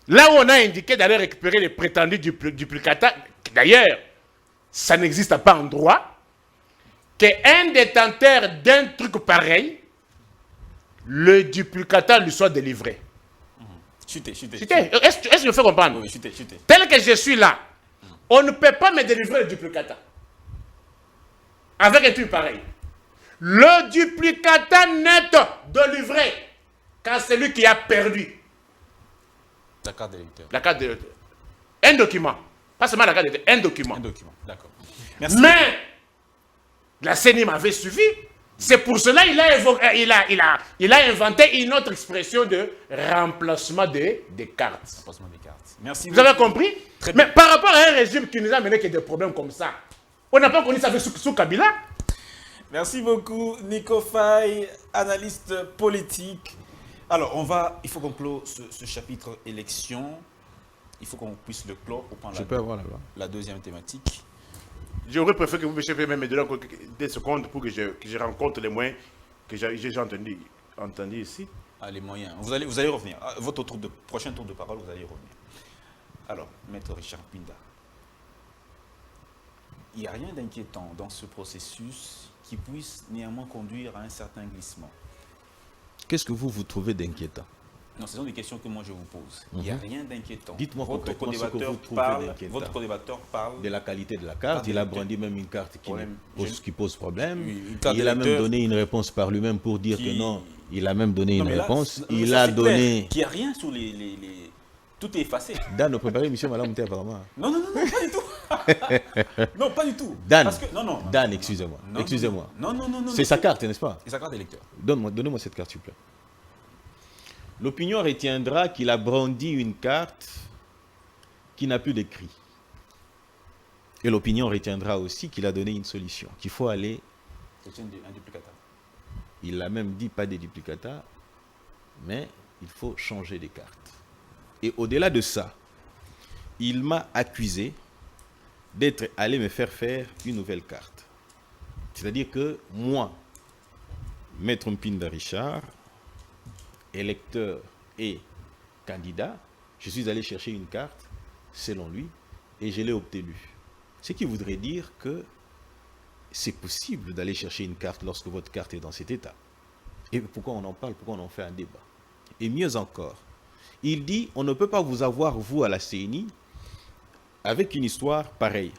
là où on a indiqué d'aller récupérer les prétendus duplicata, d'ailleurs, ça n'existe pas en droit, qu'un détenteur d'un truc pareil, le duplicata lui soit délivré. Chutez. Est-ce que je me fais comprendre? Oui, chutez. Tel que je suis là, on ne peut pas me délivrer le duplicata. Avec un truc pareil. Le duplicata net délivré quand c'est lui qui a perdu. La carte d'électeur. La carte d'électeur. Un document. Pas seulement la carte d'électeur, un document. Un document, d'accord. Merci. Mais la CENI m'avait suivi. C'est pour cela qu'il a inventé une autre expression de remplacement des cartes. Remplacement des cartes. Merci. Vous avez compris? Très bien. Mais par rapport à un régime qui nous a mené que des problèmes comme ça, on n'a pas connu ça sous Kabila. Merci beaucoup, Nico Faye, analyste politique. Alors, il faut conclure ce chapitre élection. Il faut qu'on puisse le clore pour prendre la deuxième thématique. J'aurais préféré que vous me même des secondes pour que je rencontre les moyens que j'ai entendu ici. Ah, les moyens. Vous allez revenir. Votre prochain tour de parole, vous allez revenir. Alors, Maître Richard Pinda, il n'y a rien d'inquiétant dans ce processus qui puisse néanmoins conduire à un certain glissement. Qu'est-ce que vous trouvez d'inquiétant? Non, ce sont des questions que moi je vous pose. Il n'y a rien d'inquiétant. Dites-moi concrètement ce que vous trouvez d'inquiétant. Votre co-débatteur parle de la qualité de la carte. Il a brandi même une carte qui pose problème. Oui, il a même donné une réponse par lui-même pour dire que non. Il a même donné une réponse. Il a donné... Il n'y a rien sur les... Tout est effacé. Dan a préparé l'émission Madame Mouté apparemment. Non, pas du tout. Non, pas du tout. Dan, parce que, Dan, excusez-moi. Excusez-moi. Non. C'est sa carte, n'est-ce pas? C'est sa carte d'électeur. Donnez-moi cette carte, s'il vous plaît. L'opinion retiendra qu'il a brandi une carte qui n'a plus d'écrit. Et l'opinion retiendra aussi qu'il a donné une solution, qu'il faut aller... C'est un duplicata. Il a même dit pas des duplicata, mais il faut changer des cartes. Et au-delà de ça, il m'a accusé d'être allé me faire une nouvelle carte. C'est-à-dire que moi, Maître Mpinda Richard, électeur et candidat, je suis allé chercher une carte, selon lui, et je l'ai obtenue. Ce qui voudrait dire que c'est possible d'aller chercher une carte lorsque votre carte est dans cet état. Et pourquoi on en parle? Pourquoi on en fait un débat? Et mieux encore, il dit, on ne peut pas vous avoir, vous, à la CENI, avec une histoire pareille.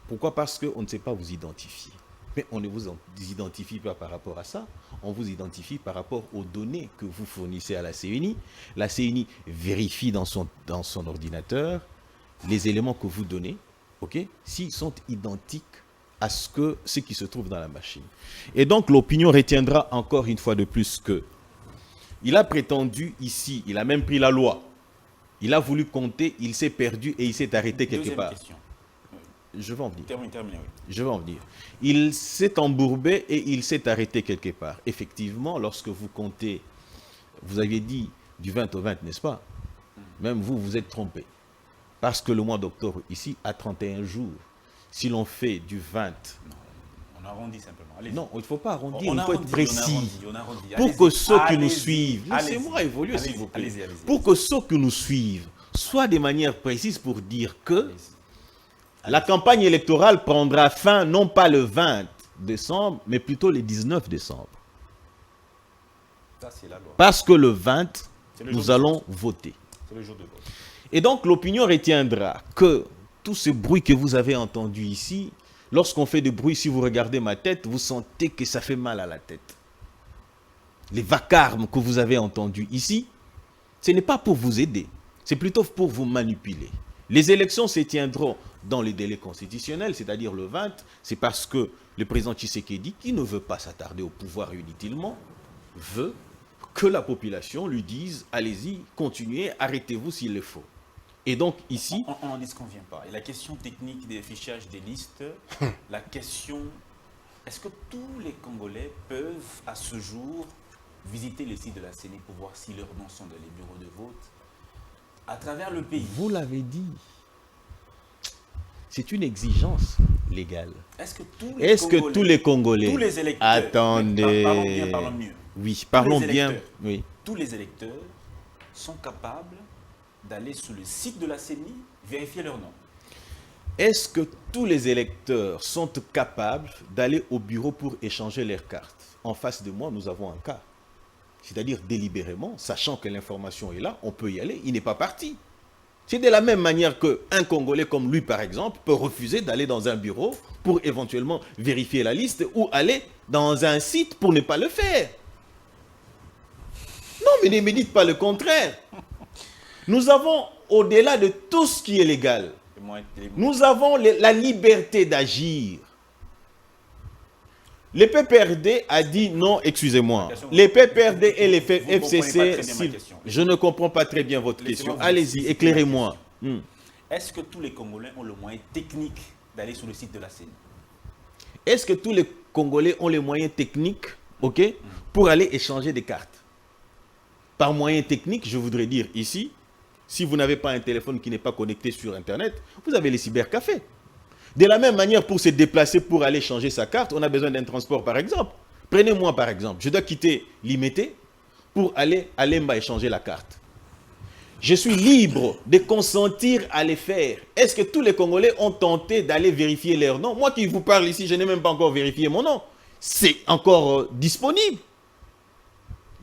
Pourquoi? Parce qu'on ne sait pas vous identifier. Mais on ne vous identifie pas par rapport à ça, on vous identifie par rapport aux données que vous fournissez à la CENI. La CENI vérifie dans son ordinateur les éléments que vous donnez, s'ils sont identiques à ce qui se trouve dans la machine. Et donc l'opinion retiendra encore une fois de plus que il a prétendu ici, il a même pris la loi, il a voulu compter, il s'est perdu et il s'est arrêté quelque part. Question. Je vais en venir. Terminé, oui. Je vais en venir. Il s'est embourbé et il s'est arrêté quelque part. Effectivement, lorsque vous comptez, vous aviez dit du 20 au 20, n'est-ce pas? Même vous, vous êtes trompé. Parce que le mois d'octobre, ici, a 31 jours. Si l'on fait du 20... Non, on arrondit simplement. Non, il ne faut pas arrondir, il faut être précis. On arrondit. Pour que ceux qui nous suivent... Laissez-moi évoluer, s'il vous plaît. Pour que ceux qui nous suivent soient de manière précise pour dire que la campagne électorale prendra fin non pas le 20, décembre, mais plutôt le 19 décembre. Ça, c'est la loi. Parce que le 20, C'est le jour nous de allons voter. C'est le jour de vote. Et donc, l'opinion retiendra que tout ce bruit que vous avez entendu ici, lorsqu'on fait du bruit, si vous regardez ma tête, vous sentez que ça fait mal à la tête. Les vacarmes que vous avez entendus ici, ce n'est pas pour vous aider, c'est plutôt pour vous manipuler. Les élections se tiendront dans les délais constitutionnels, c'est-à-dire le 20, c'est parce que le président Tshisekedi, qui ne veut pas s'attarder au pouvoir inutilement, veut que la population lui dise « Allez-y, continuez, arrêtez-vous s'il le faut ». Et donc ici... On n'en disconvient pas. Et la question technique des fichages des listes, la question, est-ce que tous les Congolais peuvent à ce jour visiter les sites de la CENI pour voir si leurs noms sont dans les bureaux de vote à travers le pays? Vous l'avez dit. C'est une exigence légale. Est-ce que tous les Congolais... tous les électeurs... Attendez... Parlons bien, parlons mieux. Oui, parlons les bien. électeurs. Oui. Tous les électeurs sont capables d'aller sur le site de la CENI, vérifier leur nom. Est-ce que tous les électeurs sont capables d'aller au bureau pour échanger leurs cartes? En face de moi, nous avons un cas. C'est-à-dire délibérément, sachant que l'information est là, on peut y aller, il n'est pas parti. C'est de la même manière qu'un Congolais comme lui, par exemple, peut refuser d'aller dans un bureau pour éventuellement vérifier la liste ou aller dans un site pour ne pas le faire. Non, mais ne me dites pas le contraire. Nous avons, au-delà de tout ce qui est légal, nous avons la liberté d'agir. Le PPRD a dit non, excusez-moi. Les PPRD et les FCC, je ne comprends pas très bien votre question. Allez-y, éclairez-moi. Est-ce que tous les Congolais ont le moyen technique d'aller sur le site de la CENI? Est-ce que tous les Congolais ont les moyens techniques, ok, pour aller échanger des cartes? Par moyens techniques, je voudrais dire ici, si vous n'avez pas un téléphone qui n'est pas connecté sur Internet, vous avez les cybercafés. De la même manière, pour se déplacer, pour aller changer sa carte, on a besoin d'un transport, par exemple. Prenez-moi, par exemple. Je dois quitter Limité pour aller à Lemba échanger la carte. Je suis libre de consentir à les faire. Est-ce que tous les Congolais ont tenté d'aller vérifier leur nom? Moi qui vous parle ici, je n'ai même pas encore vérifié mon nom. C'est encore disponible.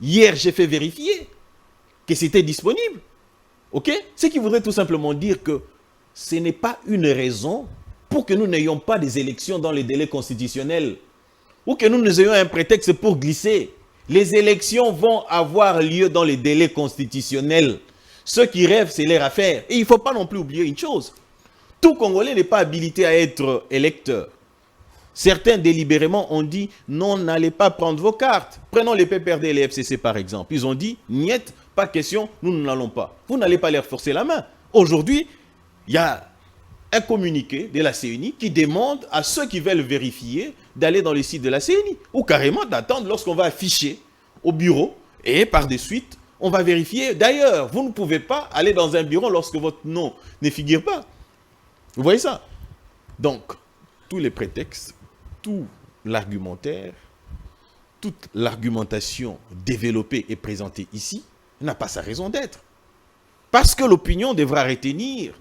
Hier, j'ai fait vérifier que c'était disponible. OK? Ce qui voudrait tout simplement dire que ce n'est pas une raison pour que nous n'ayons pas des élections dans les délais constitutionnels ou que nous ayons un prétexte pour glisser. Les élections vont avoir lieu dans les délais constitutionnels. Ceux qui rêvent, c'est leur affaire. Et il ne faut pas non plus oublier une chose. Tout Congolais n'est pas habilité à être électeur. Certains délibérément ont dit non, n'allez pas prendre vos cartes. Prenons les PPRD et les FCC par exemple. Ils ont dit niet, pas question, nous n'allons pas. Vous n'allez pas leur forcer la main. Aujourd'hui, il y a un communiqué de la CENI qui demande à ceux qui veulent vérifier d'aller dans les sites de la CENI ou carrément d'attendre lorsqu'on va afficher au bureau et par de suite, on va vérifier. D'ailleurs, vous ne pouvez pas aller dans un bureau lorsque votre nom ne figure pas. Vous voyez ça? Donc, tous les prétextes, tout l'argumentaire, toute l'argumentation développée et présentée ici n'a pas sa raison d'être. Parce que l'opinion devra retenir.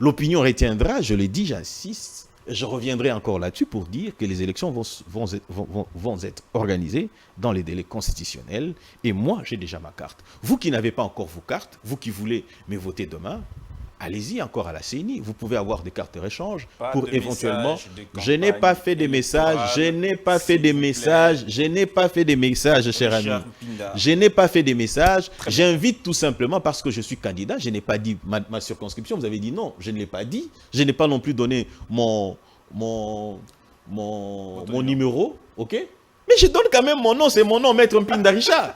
L'opinion retiendra, je l'ai dit, j'insiste, je reviendrai encore là-dessus pour dire que les élections vont être organisées dans les délais constitutionnels. Et moi, j'ai déjà ma carte. Vous qui n'avez pas encore vos cartes, vous qui voulez me voter demain, allez-y encore à la CENI. Vous pouvez avoir des cartes de rechange pour éventuellement... Je n'ai pas fait des messages, je n'ai pas fait des messages, je n'ai pas fait des messages, cher ami. Je n'ai pas fait des messages. J'invite tout simplement parce que je suis candidat. Je n'ai pas dit ma circonscription. Vous avez dit non, je ne l'ai pas dit. Je n'ai pas non plus donné mon numéro, ok? Mais je donne quand même mon nom, c'est mon nom, Maître Mpinda Richard.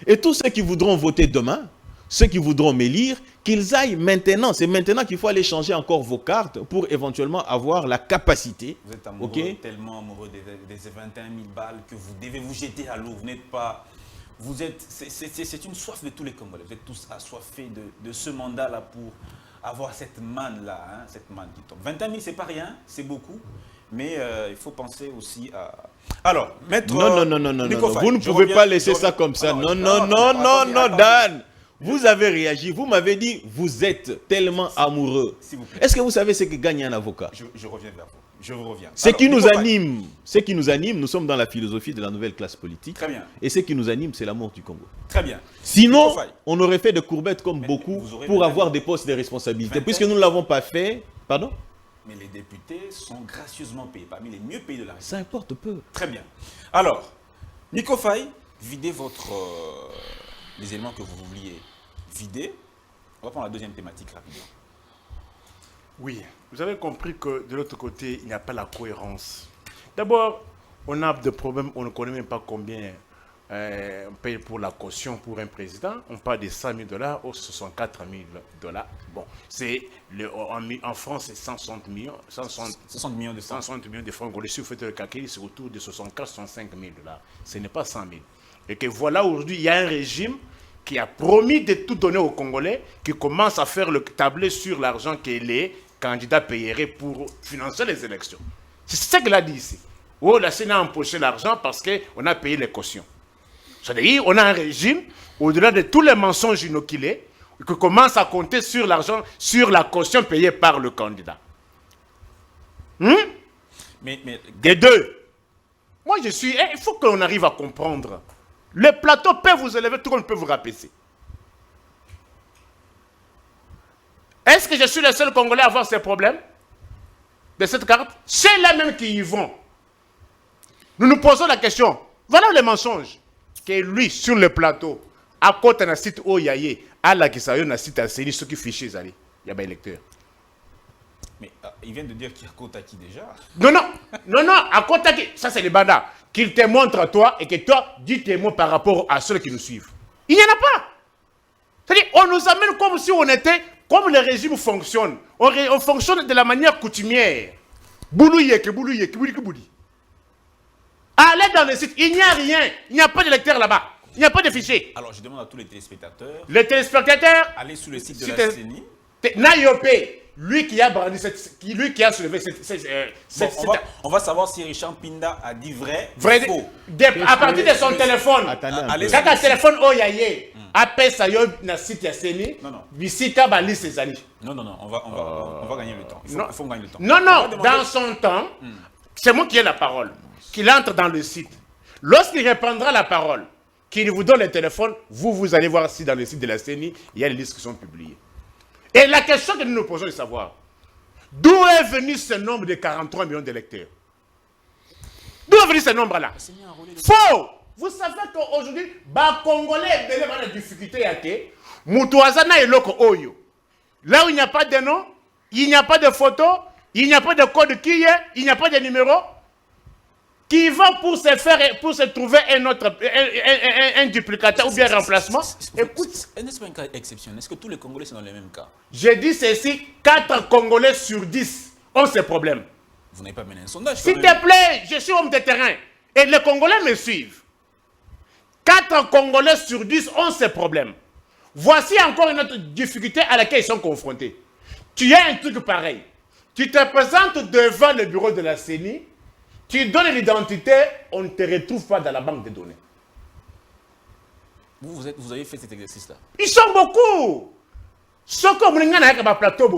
Et tous ceux qui voudront voter demain, ceux qui voudront m'élire, qu'ils aillent maintenant. C'est maintenant qu'il faut aller changer encore vos cartes pour éventuellement avoir la capacité. Vous êtes amoureux, tellement amoureux des 21 000 balles que vous devez vous jeter à l'eau. Vous n'êtes pas... Vous êtes... C'est une soif de tous les Congolais. Vous êtes tous assoiffés de ce mandat-là pour avoir cette manne-là, hein, cette manne qui tombe. 21 000, c'est pas rien, c'est beaucoup. Mais il faut penser aussi à... Alors, maître... Non. Vous ne pouvez pas laisser ça comme ça. Non, Dan. Vous avez réagi, vous m'avez dit, vous êtes tellement amoureux. Est-ce que vous savez ce que gagne un avocat? Je reviens vers vous. Je vous reviens. Ce Alors, qui nous Nico anime, nous sommes dans la philosophie de la nouvelle classe politique. Très bien. Et ce qui nous anime, c'est l'amour du Congo. Très bien. Sinon, Nico Faye. on aurait fait des courbettes comme beaucoup vous aurez pour le avoir même. des postes de responsabilité. 20. Puisque nous ne l'avons pas fait, pardon, Mais les députés sont gracieusement payés, parmi les mieux payés de la République. ça importe peu. Très bien. Alors, Nico Faye, videz les éléments que vous vouliez vider. On va prendre la deuxième thématique rapidement. Oui, vous avez compris que de l'autre côté, il n'y a pas la cohérence. D'abord, on a des problèmes, on ne connaît même pas combien on paye pour la caution pour un président. On parle de 100 000 $ ou 64 000 $. Bon, en France, c'est 160 millions, 60 millions de francs. 160 millions de francs. Si vous faites le calcul, c'est autour de 64-65 000 $. Ce n'est pas 100 000. Et que voilà, aujourd'hui, il y a un régime qui a promis de tout donner aux Congolais, qui commence à faire le tablé sur l'argent que les candidats paieraient pour financer les élections. C'est ce qu'il a dit ici. Oh, la Sénat a empoché l'argent parce qu'on a payé les cautions. C'est-à-dire on a un régime, au-delà de tous les mensonges inoculés, qui commence à compter sur l'argent, sur la caution payée par le candidat. Mais Des deux. Moi, il faut qu'on arrive à comprendre. Le plateau peut vous élever, tout le monde peut vous rabaisser. Est-ce que je suis le seul Congolais à avoir ces problèmes de cette carte? C'est là même qui y vont. Nous nous posons la question. Voilà les mensonges. Que lui, sur le plateau, à côté d'un site Oyaye, à la Kisayo, un site à Séni, ceux qui fichent, il y a des électeurs. Mais il vient de dire qu'il y a Kotaki déjà. Non, à Kotaki, ça c'est les bandas. Qu'il te montre à toi et que toi, dis tes mots par rapport à ceux qui nous suivent. Il n'y en a pas. C'est-à-dire, on nous amène comme si on était, comme le régime fonctionne. On fonctionne de la manière coutumière. Boulouye. Allez dans le site, il n'y a rien. Il n'y a pas d'électeurs là-bas. Il n'y a pas de fichiers. Alors je demande à tous les téléspectateurs, Les téléspectateurs, allez sur le site de la CENI. Nayopé, lui qui a brandi lui qui a soulevé On va savoir si Richard Pinda a dit vrai ou faux. à partir de son téléphone. Attendez un allez peu. sur Quand un téléphone Oyaye, appelle ça na site ya Séni, Non. visita bali ses amis. Non, on va gagner le temps. Il faut gagner le temps. Non, On va demander- dans son temps, c'est moi qui ai la parole, qu'il entre dans le site. Lorsqu'il reprendra la parole, qu'il vous donne le téléphone, vous allez voir si dans le site de la CENI, il y a les listes qui sont publiées. Et la question que nous nous posons est de savoir, d'où est venu ce nombre de 43 millions d'électeurs? D'où est venu ce nombre-là? Faux! Vous savez qu'aujourd'hui, les Congolais ont des difficultés à que Moutouazana et Loko Oyo. Là où il n'y a pas de nom, il n'y a pas de photo, il n'y a pas de code qui est, il n'y a pas de numéro, qui va pour se trouver un duplicateur ou bien un remplacement. Écoute, N'est-ce pas un cas exceptionnel? Est-ce que tous les Congolais sont dans le même cas? j'ai dit ceci, 4 Congolais sur 10 ont ces problèmes. Vous n'avez pas mené un sondage. S'il quand même. te plaît, je suis homme de terrain. Et les Congolais me suivent. 4 Congolais sur 10 ont ces problèmes. Voici encore une autre difficulté à laquelle ils sont confrontés. Tu as un truc pareil. Tu te présentes devant le bureau de la CENI, tu donnes l'identité, on ne te retrouve pas dans la banque de données. Vous avez fait cet exercice-là. Ils sont beaucoup. Ce que vous avez un plateau,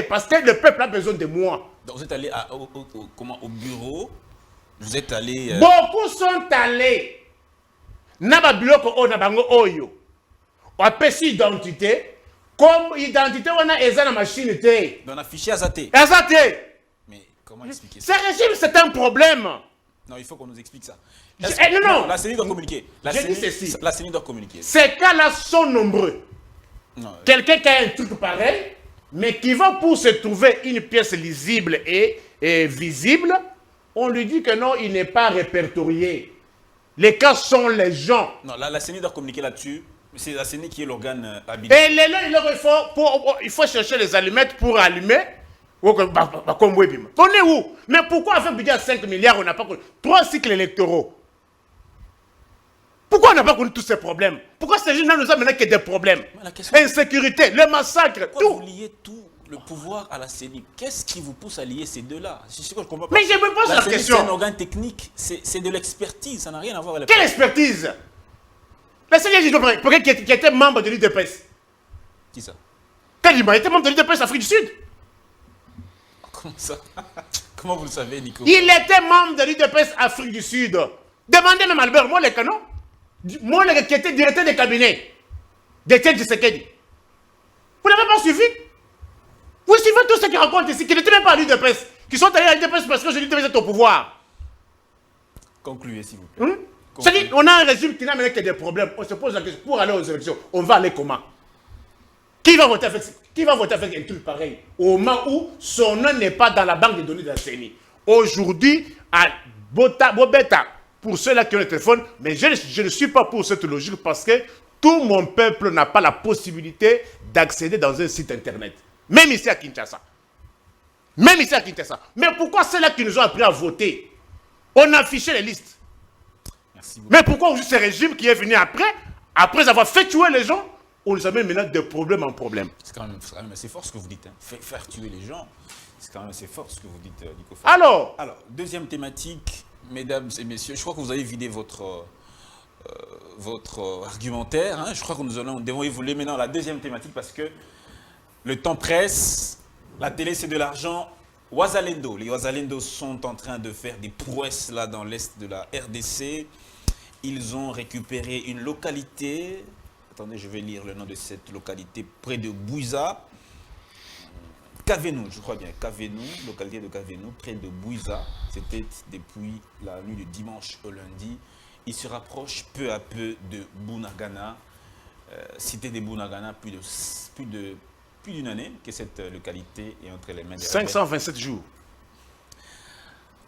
parce que le peuple a besoin de moi. Donc vous êtes allé au bureau, vous êtes allé... Beaucoup sont allés. Naba biloko o na bango oyo. On appelle identité. Comme identité, on a une machine. dans la fichier Azaté. Azate. Mais comment expliquer Ce ça? régime, c'est un problème. Non, il faut qu'on nous explique ça. Non. La CENI doit communiquer. La J'ai dit ceci. CENI doit communiquer. Ces cas-là sont nombreux. Non, Quelqu'un qui a un truc pareil, mais qui va pour se trouver une pièce lisible et visible, on lui dit que non, il n'est pas répertorié. Les cas sont les gens. non, la CENI doit communiquer là-dessus. C'est la CENI qui est l'organe habilité. Et il faut chercher les allumettes pour allumer. On est où? Mais pourquoi avec un budget à 5 milliards, on n'a pas connu 3 cycles électoraux? Pourquoi on n'a pas connu tous ces problèmes? Pourquoi ces gens nous amènent que des problèmes? La question- Insécurité, le massacre, Pourquoi tout. vous liez tout le pouvoir à la CENI? Qu'est-ce qui vous pousse à lier ces deux-là? C'est ce que je comprends pas. Mais je me pose la CENI, question. c'est un organe technique, c'est de l'expertise, ça n'a rien à voir avec la... Quelle expertise? La CNI, qui était membre de l'UDPS. Qui ça? Kadima était membre de l'UDPS Afrique du Sud. Comment ça? Comment vous le savez, Nico? Il était membre de l'UDPS Afrique du Sud. Demandez même à Albert Molek, non? Molek qui était directeur de cabinet d'Étienne Tshisekedi. Vous n'avez pas suivi? Vous suivez tous ceux qui racontent ici, qui n'étaient même pas à l'UDPS, qui sont allés à l'UDPS parce que l'UDPS est au pouvoir. Concluez, s'il vous plaît. C'est-à-dire, on a un régime qui n'a même que des problèmes. On se pose la question, pour aller aux élections, on va aller comment? Qui va voter avec un truc pareil? Au moment où son nom n'est pas dans la banque de données de la CENI. Aujourd'hui, à Bobeta, pour ceux-là qui ont le téléphone, mais je ne suis pas pour cette logique parce que tout mon peuple n'a pas la possibilité d'accéder dans un site internet. Même ici à Kinshasa. Même ici à Kinshasa. Mais pourquoi ceux-là qui nous ont appris à voter? On a affiché les listes. Merci beaucoup. Mais pourquoi ce régime qui est venu après avoir fait tuer les gens, on nous amène maintenant de problème en problème? C'est quand même assez fort ce que vous dites. Hein. Faire tuer les gens, c'est quand même assez fort ce que vous dites, Nico. Alors, deuxième thématique, mesdames et messieurs, je crois que vous avez vidé votre argumentaire. Hein. Je crois que nous devons évoluer maintenant à la deuxième thématique parce que le temps presse, la télé c'est de l'argent. Ouazalendo, les Ouazalendo sont en train de faire des prouesses là dans l'est de la RDC. Ils ont récupéré une localité. Attendez, je vais lire le nom de cette localité près de Bouiza. Kavenou, je crois bien. Kavenou, localité de Kavenou, près de Bouiza. C'était depuis la nuit de dimanche au lundi. Ils se rapprochent peu à peu de Bunagana. Cité de Bunagana, plus d'une année que cette localité est entre les mains des rebelles. 527 jours.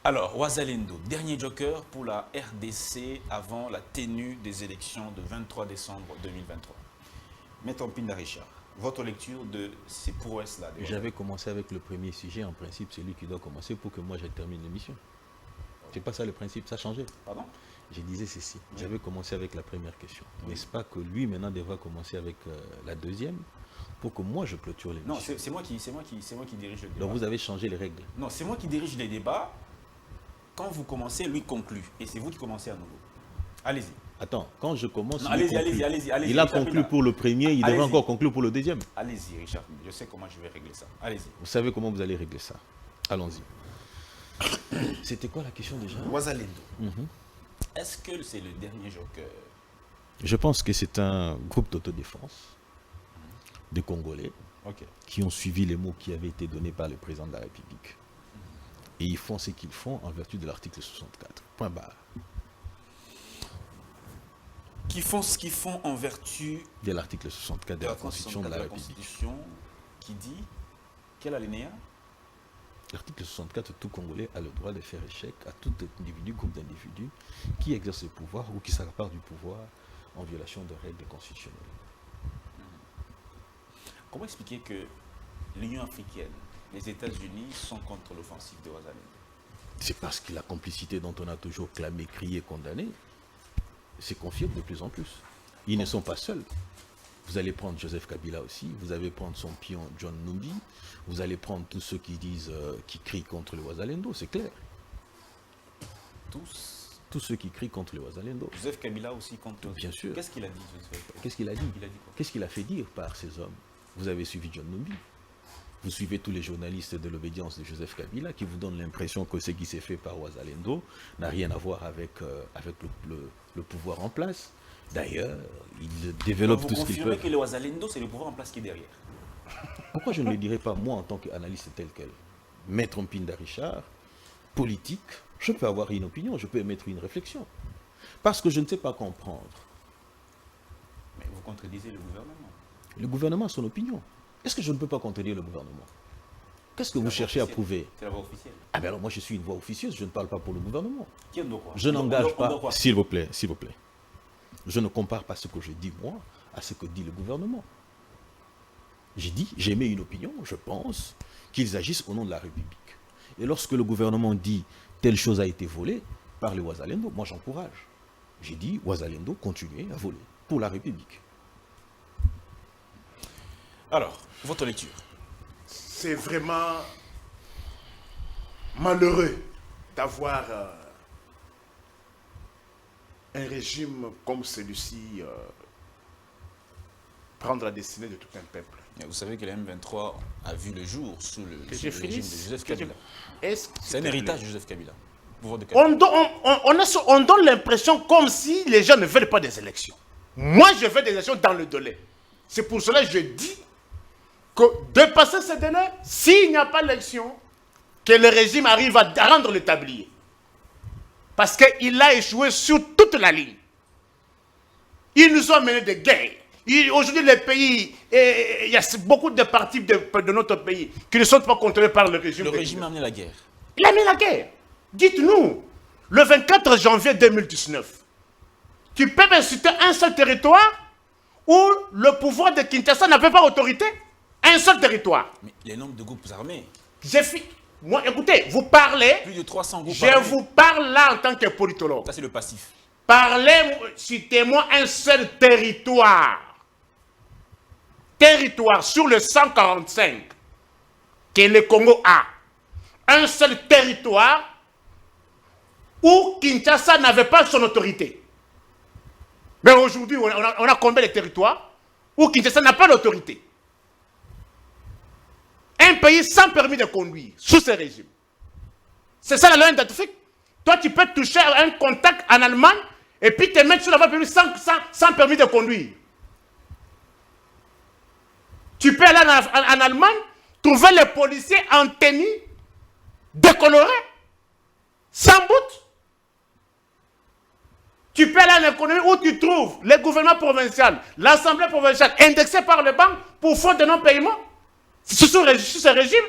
Alors, Ouazalendo, dernier joker pour la RDC avant la tenue des élections de 23 décembre 2023. Maître Mpinda Richard, votre lecture de ces prouesses-là? J'avais commencé avec le premier sujet. En principe, c'est lui qui doit commencer pour que moi je termine l'émission. C'est pas ça le principe, ça a changé. Pardon? Je disais ceci. Oui. J'avais commencé avec la première question. Oui. N'est-ce pas que lui maintenant devra commencer avec la deuxième pour que moi je clôture l'émission? Non, c'est moi qui dirige le débat. Donc vous avez changé les règles? Non, c'est moi qui dirige les débats. Quand vous commencez, lui conclut. Et c'est vous qui commencez à nouveau. Allez-y. Attends, quand je commence, allez-y. Il a conclu pour le premier, il devrait encore conclure pour le deuxième. Allez-y, Richard. Je sais comment je vais régler ça. Allez-y. Vous savez comment vous allez régler ça? Allons-y. C'était quoi la question déjà? Ouazalendo. Est-ce que c'est le dernier joker? Je pense que c'est un groupe d'autodéfense de Congolais qui ont suivi les mots qui avaient été donnés par le président de la République. Et ils font ce qu'ils font en vertu de l'article 64. Point barre. Qui font ce qu'ils font en vertu de l'article 64 de la Constitution de la République. Qui dit quel alinéa? L'article 64, tout Congolais a le droit de faire échec à tout individu, groupe d'individus qui exerce le pouvoir ou qui s'accapare du pouvoir en violation de règles constitutionnelles. Comment expliquer que l'Union africaine, les États-Unis sont contre l'offensive de Ouazalendo? C'est parce que la complicité dont on a toujours clamé, crié, condamné, se confirme de plus en plus. Ils ne sont pas seuls. Vous allez prendre Joseph Kabila aussi, vous allez prendre son pion John Numbi, vous allez prendre tous ceux qui disent, qui crient contre le Ouazalendo, c'est clair. Tous ceux qui crient contre le Ouazalendo. Joseph Kabila aussi contre... Bien sûr. Qu'est-ce qu'il a dit, Qu'est-ce qu'il a dit? Qu'est-ce qu'il a fait dire par ces hommes? Vous avez suivi John Numbi. Vous suivez tous les journalistes de l'obédience de Joseph Kabila qui vous donnent l'impression que ce qui s'est fait par Ouazalendo n'a rien à voir avec le pouvoir en place. D'ailleurs, il développe tout ce qu'il peut. Vous confirmez que le Ouazalendo, c'est le pouvoir en place qui est derrière? Pourquoi je ne le dirais pas, moi, en tant qu'analyste tel quel? Maître Mpinda Richard, politique, je peux avoir une opinion, je peux émettre une réflexion. Parce que je ne sais pas comprendre. Mais vous contredisez le gouvernement. Le gouvernement a son opinion. Est-ce que je ne peux pas contredire le gouvernement? Qu'est-ce que vous cherchez à prouver? C'est la voix officielle. Ah ben alors moi je suis une voix officieuse, je ne parle pas pour le gouvernement. Je n'engage pas, s'il vous plaît, s'il vous plaît. Je ne compare pas ce que je dis moi à ce que dit le gouvernement. J'ai dit, j'émets une opinion, je pense qu'ils agissent au nom de la République. Et lorsque le gouvernement dit telle chose a été volée par les Ouazalendo, moi j'encourage. J'ai dit, Ouazalendo, continuez à voler pour la République. Alors, votre lecture? C'est vraiment malheureux d'avoir un régime comme celui-ci prendre la destinée de tout un peuple. Vous savez que le M23 a vu le jour sous le régime de Joseph Que je- Kabila. Est-ce que- C'est un s'il te plaît. héritage de Joseph Kabila. Pouvoir de Kabila. On donne l'impression comme si les gens ne veulent pas des élections. Moi, je veux des élections dans le délai. C'est pour cela que je dis que dépasser ce délai, s'il n'y a pas d'élection, que le régime arrive à rendre le tablier. Parce qu'il a échoué sur toute la ligne. Ils nous ont mené des guerres. Aujourd'hui, les pays, il y a beaucoup de partis de notre pays qui ne sont pas contrôlés par le régime. Le régime a amené la guerre. Il a mis la guerre. Dites-nous, le 24 janvier 2019, tu peux me citer un seul territoire où le pouvoir de Kinshasa n'avait pas autorité? Un seul territoire. Mais les nombres de groupes armés, Moi, écoutez, vous parlez, plus de 300 groupes je armés. vous parle là en tant que politologue. Ça, c'est le passif. Parlez, citez-moi un seul territoire. Territoire sur le 145 que le Congo a. Un seul territoire où Kinshasa n'avait pas son autorité. Mais aujourd'hui, on a combien de territoires où Kinshasa n'a pas d'autorité? Un pays sans permis de conduire, sous ce régime. C'est ça la loi identifique. Toi, tu peux toucher à un contact en Allemagne et puis te mettre sur la voie publique sans permis de conduire. Tu peux aller en Allemagne, trouver les policiers en tenue décolorée, sans bout. Tu peux aller en économie où tu trouves le gouvernement provincial, l'assemblée provinciale indexée par le banque pour faute de non-paiement. C'est sous ce régime.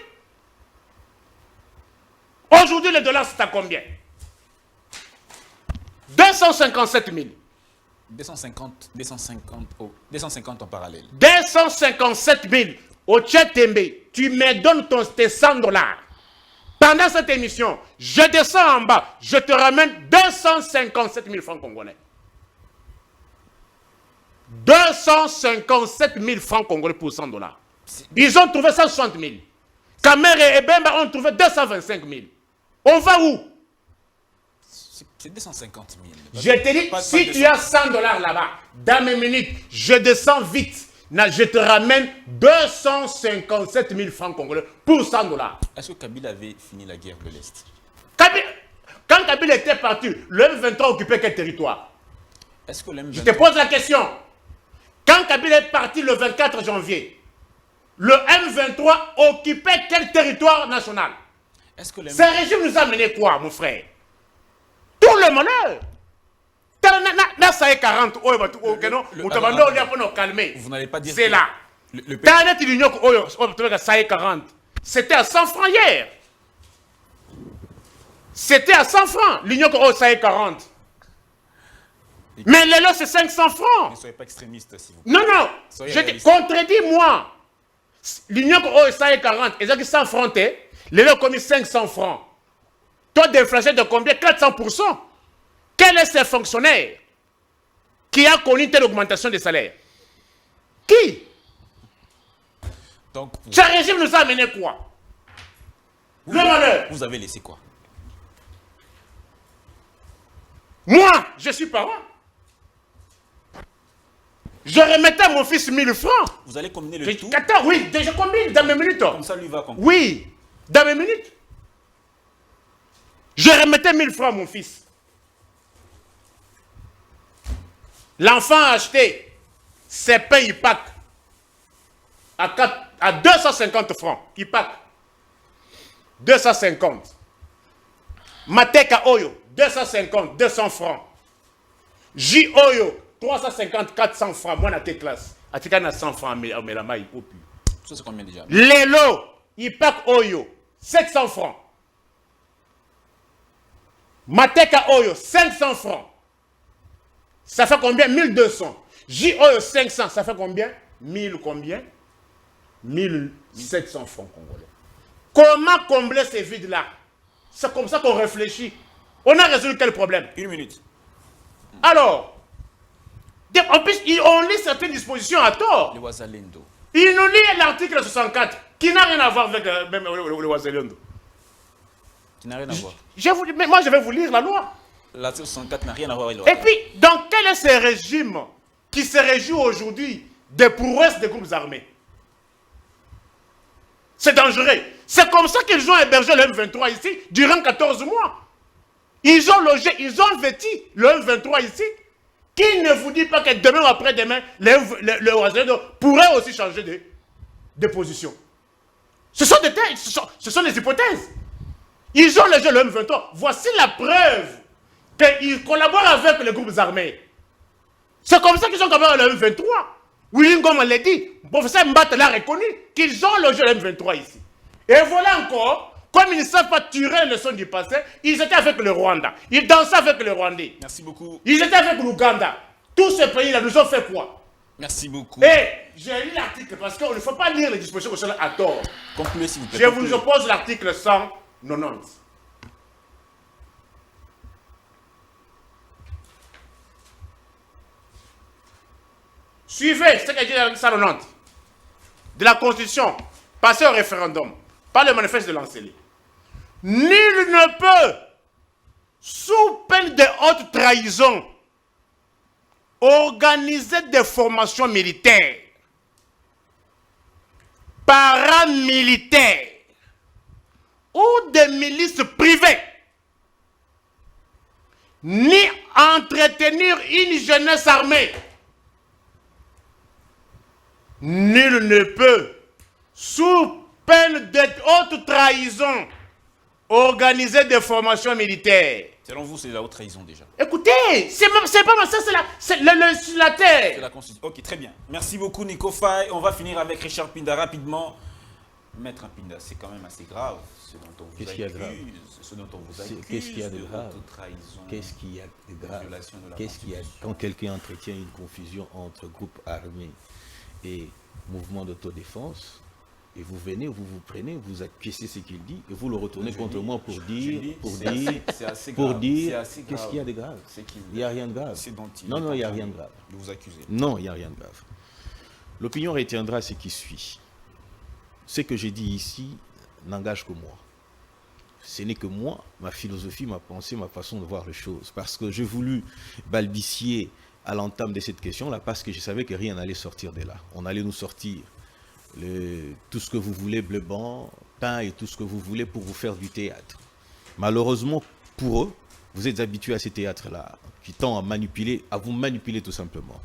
Aujourd'hui, le dollar, c'est à combien? 257 000. 250 en parallèle. 257 000. Au Tchétembe, tu me donnes tes 100 $. Pendant cette émission, je descends en bas, je te ramène 257 000 francs congolais. 257 000 francs congolais pour 100 $. Ils ont trouvé 160 000. Kamer et Bemba ont trouvé 225 000. On va où? C'est 250 000. Je te dis, si tu as 100 $ là-bas, dans mes minutes, je descends vite. Je te ramène 257 000 francs congolais pour 100 $. Est-ce que Kabila avait fini la guerre de l'Est? Quand Kabila était parti, le M23 occupait quel territoire? Est-ce que le Je te M23... pose la question. Quand Kabila est parti le 24 janvier, le M23 occupait quel territoire national? Est-ce que le Ce régime nous a mené quoi, mon frère? Tout le malheur. Ça est 40. Vous n'allez pas dire... C'est que là. Ça est 40. C'était à 100 francs hier. C'était à 100 francs. L'Union ça est 40. Mais le lot, c'est 500 francs. Ne soyez pas extrémiste, s'il vous plaît. Non. Soyez Je te réaliste. contredis-moi. L'Union ça est 40. Et ça 100 francs, le lot commis 500 francs. Taux d'inflation de combien? 400%. Quel est ce fonctionnaire qui a connu telle augmentation des salaires? Qui? Donc, Ce régime nous a amené quoi? Le malheur. vous avez laissé quoi? Moi, je suis parent. Je remettais à mon fils 1000 francs. Vous allez combiner le tout? Attends, oui, déjà combien dans mes minutes? Comme ça, lui va comprendre. Oui, dans mes minutes. Je remettais 1000 francs à mon fils. L'enfant a acheté ses pains IPAC à 250 francs. IPAC. 250. Mateka Oyo, 250, 200 francs. J Oyo, 350, 400 francs. Moi, dans tes classes. À tes cas, 100 francs, mais la maille, il plus. Ça, c'est combien déjà? Lelo, IPAC Oyo, 700 francs. Mateka Oyo, 500 francs. Ça fait combien? 1200. J Oyo, 500. Ça fait combien? 1000 combien? 1700 francs congolais. Comment combler ces vides-là? C'est comme ça qu'on réfléchit. On a résolu quel problème? 1 minute. Alors, en plus, on lit certaines dispositions à tort. Le Wazalendo. Il nous lit l'article 64 qui n'a rien à voir avec même le Wazalendo. Qui n'a rien à voir. Mais moi, je vais vous lire la loi. L'article 64 n'a rien à voir avec le Et puis, dans quel est ce régime qui se réjouit aujourd'hui des prouesses des groupes armés? C'est dangereux. C'est comme ça qu'ils ont hébergé le M23 ici durant 14 mois. Ils ont logé, ils ont vêti le M23 ici. Qui ne vous dit pas que demain ou après-demain, le Ouazalendo pourrait aussi changer de position? Ce sont des thèses, ce sont des hypothèses. Ils ont logé le M23. Voici la preuve qu'ils collaborent avec les groupes armés. C'est comme ça qu'ils ont collaboré avec le M23. Willy Ngoma l'a dit, le professeur Mbata l'a reconnu, qu'ils ont logé le M23 ici. Et voilà encore, comme ils ne savent pas tirer le son du passé, ils étaient avec le Rwanda. Ils dansaient avec le Rwandais. Merci beaucoup. Ils étaient avec l'Ouganda. Tous ces pays-là nous ont fait quoi? Merci beaucoup. Et j'ai lu l'article parce qu'il ne faut pas lire les dispositions constitutionnelles à tort. Concluez s'il vous plaît. Je vous oppose l'article 190. Suivez ce qu'a dit l'article 190 de la Constitution, passé au référendum, par le manifeste de Lancelot. Nul ne peut, sous peine de haute trahison, organiser des formations militaires, paramilitaires ou des milices privées, ni entretenir une jeunesse armée. Nul ne peut, sous peine de haute trahison, organiser des formations militaires. Selon vous, c'est la haute trahison déjà. Écoutez, c'est pas mal, ça c'est la terre. C'est la Constitution. Ok, très bien. Merci beaucoup Nico Faye. On va finir avec Richard Pinda rapidement. Maître Pinda, c'est quand même assez grave ce dont on vous accuse. Qu'est-ce qu'il y a de grave? Ce dont on vous accuse. Qu'est-ce qu'il y a de grave? Qu'est-ce qu'il y a de grave? Qu'est-ce qu'il y a quand quelqu'un entretient une confusion entre groupes armés et mouvement d'autodéfense, et vous venez, vous vous prenez, vous acquiescez ce qu'il dit, et vous le retournez contre moi pour dire, qu'est-ce qu'il y a de grave? Il n'y a rien de grave. Non, il n'y a rien de grave. De vous accuser. Non, il n'y a rien de grave. L'opinion retiendra ce qui suit. Ce que j'ai dit ici n'engage que moi. Ce n'est que moi, ma philosophie, ma pensée, ma façon de voir les choses. Parce que j'ai voulu balbutier à l'entame de cette question-là, parce que je savais que rien n'allait sortir de là. On allait nous sortir tout ce que vous voulez, bleu blanc, pain et tout ce que vous voulez pour vous faire du théâtre. Malheureusement, pour eux, vous êtes habitués à ces théâtres-là, qui tend à vous manipuler tout simplement.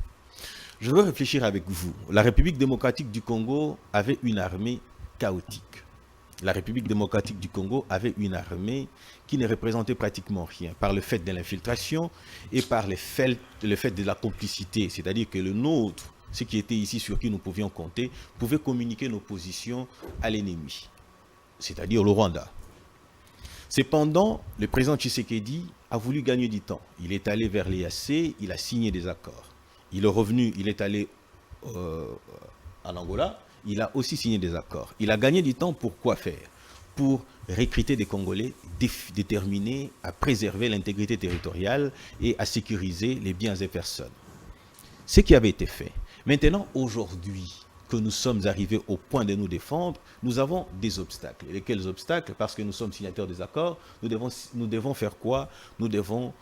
Je veux réfléchir avec vous. La République démocratique du Congo avait une armée chaotique. La République démocratique du Congo avait une armée qui ne représentait pratiquement rien, par le fait de l'infiltration et par le fait de la complicité. C'est-à-dire que le nôtre, ceux qui étaient ici sur qui nous pouvions compter, pouvaient communiquer nos positions à l'ennemi, c'est-à-dire le Rwanda. Cependant, le président Tshisekedi a voulu gagner du temps. Il est allé vers l'EAC, il a signé des accords. Il est revenu, il est allé en Angola, il a aussi signé des accords. Il a gagné du temps pour quoi faire? Pour recruter des Congolais déterminés à préserver l'intégrité territoriale et à sécuriser les biens et personnes. Ce qui avait été fait. Maintenant, aujourd'hui, que nous sommes arrivés au point de nous défendre, nous avons des obstacles. Et quels obstacles? Parce que nous sommes signataires des accords, nous devons faire quoi? Nous devons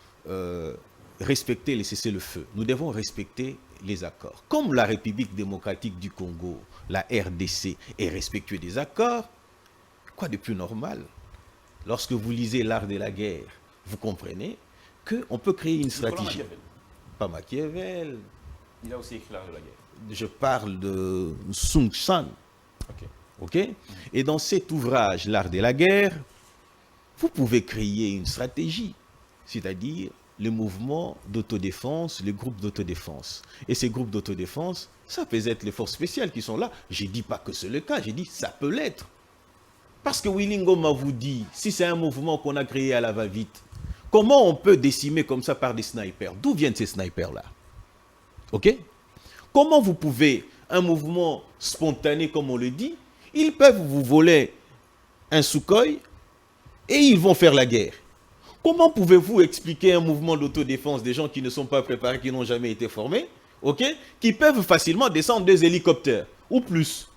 respecter les cessez-le-feu. Nous devons respecter les accords. Comme la République démocratique du Congo, la RDC, est respectueuse des accords, quoi de plus normal? Lorsque vous lisez l'art de la guerre, vous comprenez qu'on peut créer une stratégie. Pas Machiavel. Il a aussi écrit l'art de la guerre. Je parle de Sun Tzu. Ok. Et dans cet ouvrage, l'art de la guerre, vous pouvez créer une stratégie, c'est-à-dire le mouvement d'autodéfense, les groupes d'autodéfense. Et ces groupes d'autodéfense, ça peut être les forces spéciales qui sont là. Je ne dis pas que c'est le cas, je dis ça peut l'être. Parce que Willy Ngoma vous dit, si c'est un mouvement qu'on a créé à la va-vite, comment on peut décimer comme ça par des snipers? D'où viennent ces snipers-là? Ok? Comment vous pouvez, un mouvement spontané comme on le dit, ils peuvent vous voler un Sukhoi et ils vont faire la guerre. Comment pouvez-vous expliquer un mouvement d'autodéfense des gens qui ne sont pas préparés, qui n'ont jamais été formés, ok, qui peuvent facilement descendre 2 hélicoptères ou plus?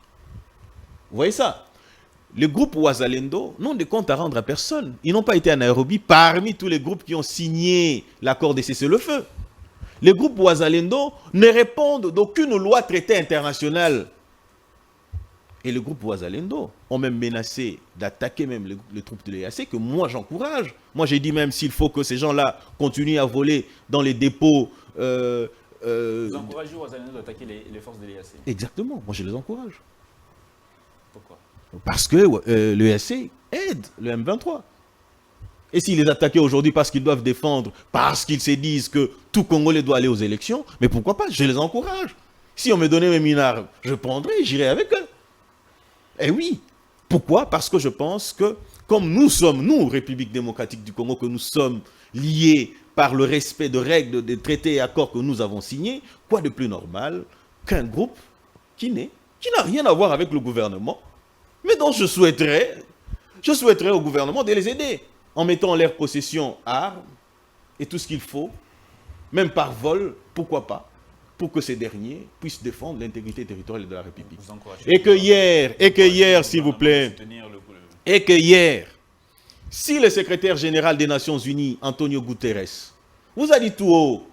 Vous voyez ça? Le groupe Ouazalendo n'ont de compte à rendre à personne. Ils n'ont pas été à Nairobi parmi tous les groupes qui ont signé l'accord de cessez-le-feu. Les groupes Ouazalendo ne répondent d'aucune loi traitée internationale. et le groupe Wazalendo ont même menacé d'attaquer même les troupes de l'EAC, que moi j'encourage. Moi j'ai dit même s'il faut que ces gens-là continuent à voler dans les dépôts. Vous encouragez Wazalendo d'attaquer les forces de l'EAC? Exactement, moi je les encourage. Pourquoi? Parce que l'EAC aide le M23. Et s'ils les attaquaient aujourd'hui parce qu'ils doivent défendre, parce qu'ils se disent que tout Congolais doit aller aux élections, mais pourquoi pas, je les encourage. Si on me donnait même une arme, je prendrais, j'irais avec eux. Eh oui. Pourquoi? Parce que je pense que, comme nous sommes, nous, République démocratique du Congo, que nous sommes liés par le respect de règles, des traités et accords que nous avons signés, quoi de plus normal qu'un groupe qui n'a rien à voir avec le gouvernement, mais dont je souhaiterais au gouvernement de les aider, en mettant en leur possession armes et tout ce qu'il faut, même par vol, pourquoi pas, pour que ces derniers puissent défendre l'intégrité territoriale de la République. Et que hier, s'il vous plaît, et que hier, si le secrétaire général des Nations Unies, Antonio Guterres, vous a dit tout haut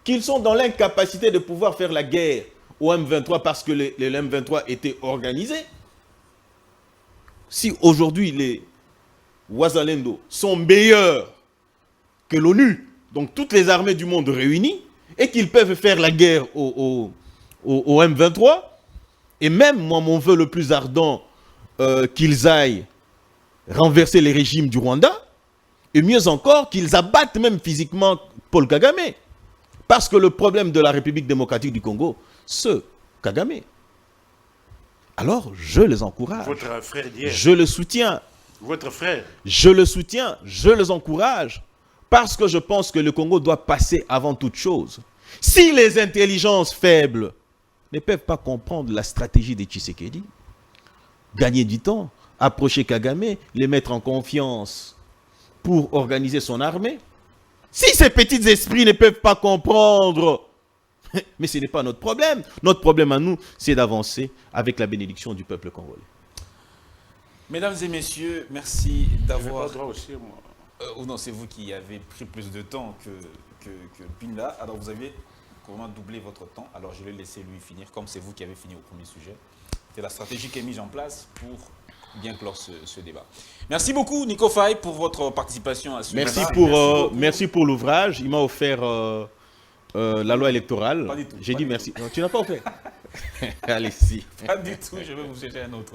qu'ils sont dans l'incapacité de pouvoir faire la guerre au M23 parce que le M23 était organisé, si aujourd'hui les Wazalendo sont meilleurs que l'ONU, donc toutes les armées du monde réunies, et qu'ils peuvent faire la guerre au M23, et même moi mon vœu le plus ardent, qu'ils aillent renverser les régimes du Rwanda, et mieux encore qu'ils abattent même physiquement Paul Kagame, parce que le problème de la République démocratique du Congo, c'est Kagame. Alors je les encourage. Votre frère d'hier. Je le soutiens. Votre frère. Je le soutiens, je les encourage, parce que je pense que le Congo doit passer avant toute chose. Si les intelligences faibles ne peuvent pas comprendre la stratégie de Tshisekedi, gagner du temps, approcher Kagame, les mettre en confiance pour organiser son armée, si ces petits esprits ne peuvent pas comprendre, mais ce n'est pas notre problème. Notre problème à nous, c'est d'avancer avec la bénédiction du peuple congolais. Mesdames et messieurs, merci d'avoir... droit aussi, moi. Non, c'est vous qui avez pris plus de temps que Pinda. Alors, vous avez comment doublé votre temps. Alors, je vais laisser lui finir, comme c'est vous qui avez fini au premier sujet. C'est la stratégie qui est mise en place pour bien clore ce débat. Merci beaucoup, Nico Faye, pour votre participation à ce débat. Merci pour l'ouvrage. Il m'a offert la loi électorale. Pas du tout. J'ai dit merci. Non, tu n'as pas offert. Allez-y. Pas du tout, je vais vous chercher un autre.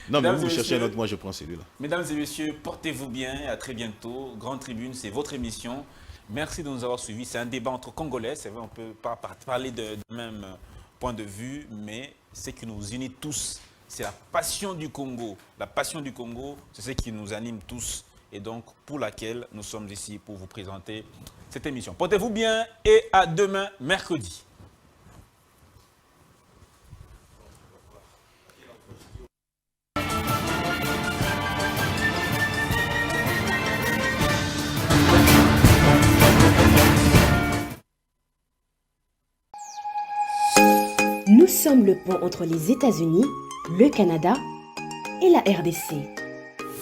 Non, mais vous cherchez un autre, moi je prends celui-là. Mesdames et messieurs, portez-vous bien et à très bientôt. Grande Tribune, c'est votre émission. Merci de nous avoir suivis. C'est un débat entre Congolais. C'est vrai, on ne peut pas parler de même point de vue, mais ce qui nous unit tous, c'est la passion du Congo. La passion du Congo, c'est ce qui nous anime tous et donc pour laquelle nous sommes ici pour vous présenter cette émission. Portez-vous bien et à demain, mercredi. Nous sommes le pont entre les États-Unis, le Canada et la RDC.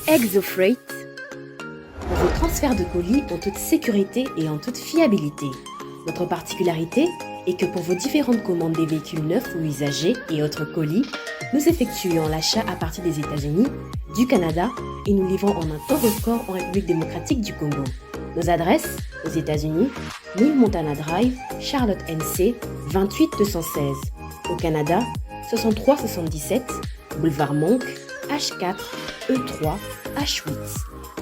ExoFreight, vos transferts de colis en toute sécurité et en toute fiabilité. Notre particularité est que pour vos différentes commandes des véhicules neufs ou usagés et autres colis, nous effectuons l'achat à partir des États-Unis, du Canada et nous livrons en un temps record en République démocratique du Congo. Nos adresses aux États-Unis, 1000 Montana Drive, Charlotte NC, 28216. Au Canada, 6377, boulevard Monk, H4, E3, H8.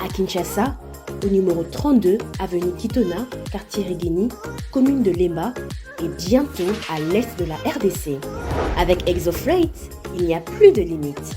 À Kinshasa, au numéro 32, avenue Kitona, quartier Rigini, commune de Lemba et bientôt à l'est de la RDC. Avec ExoFreight, il n'y a plus de limite.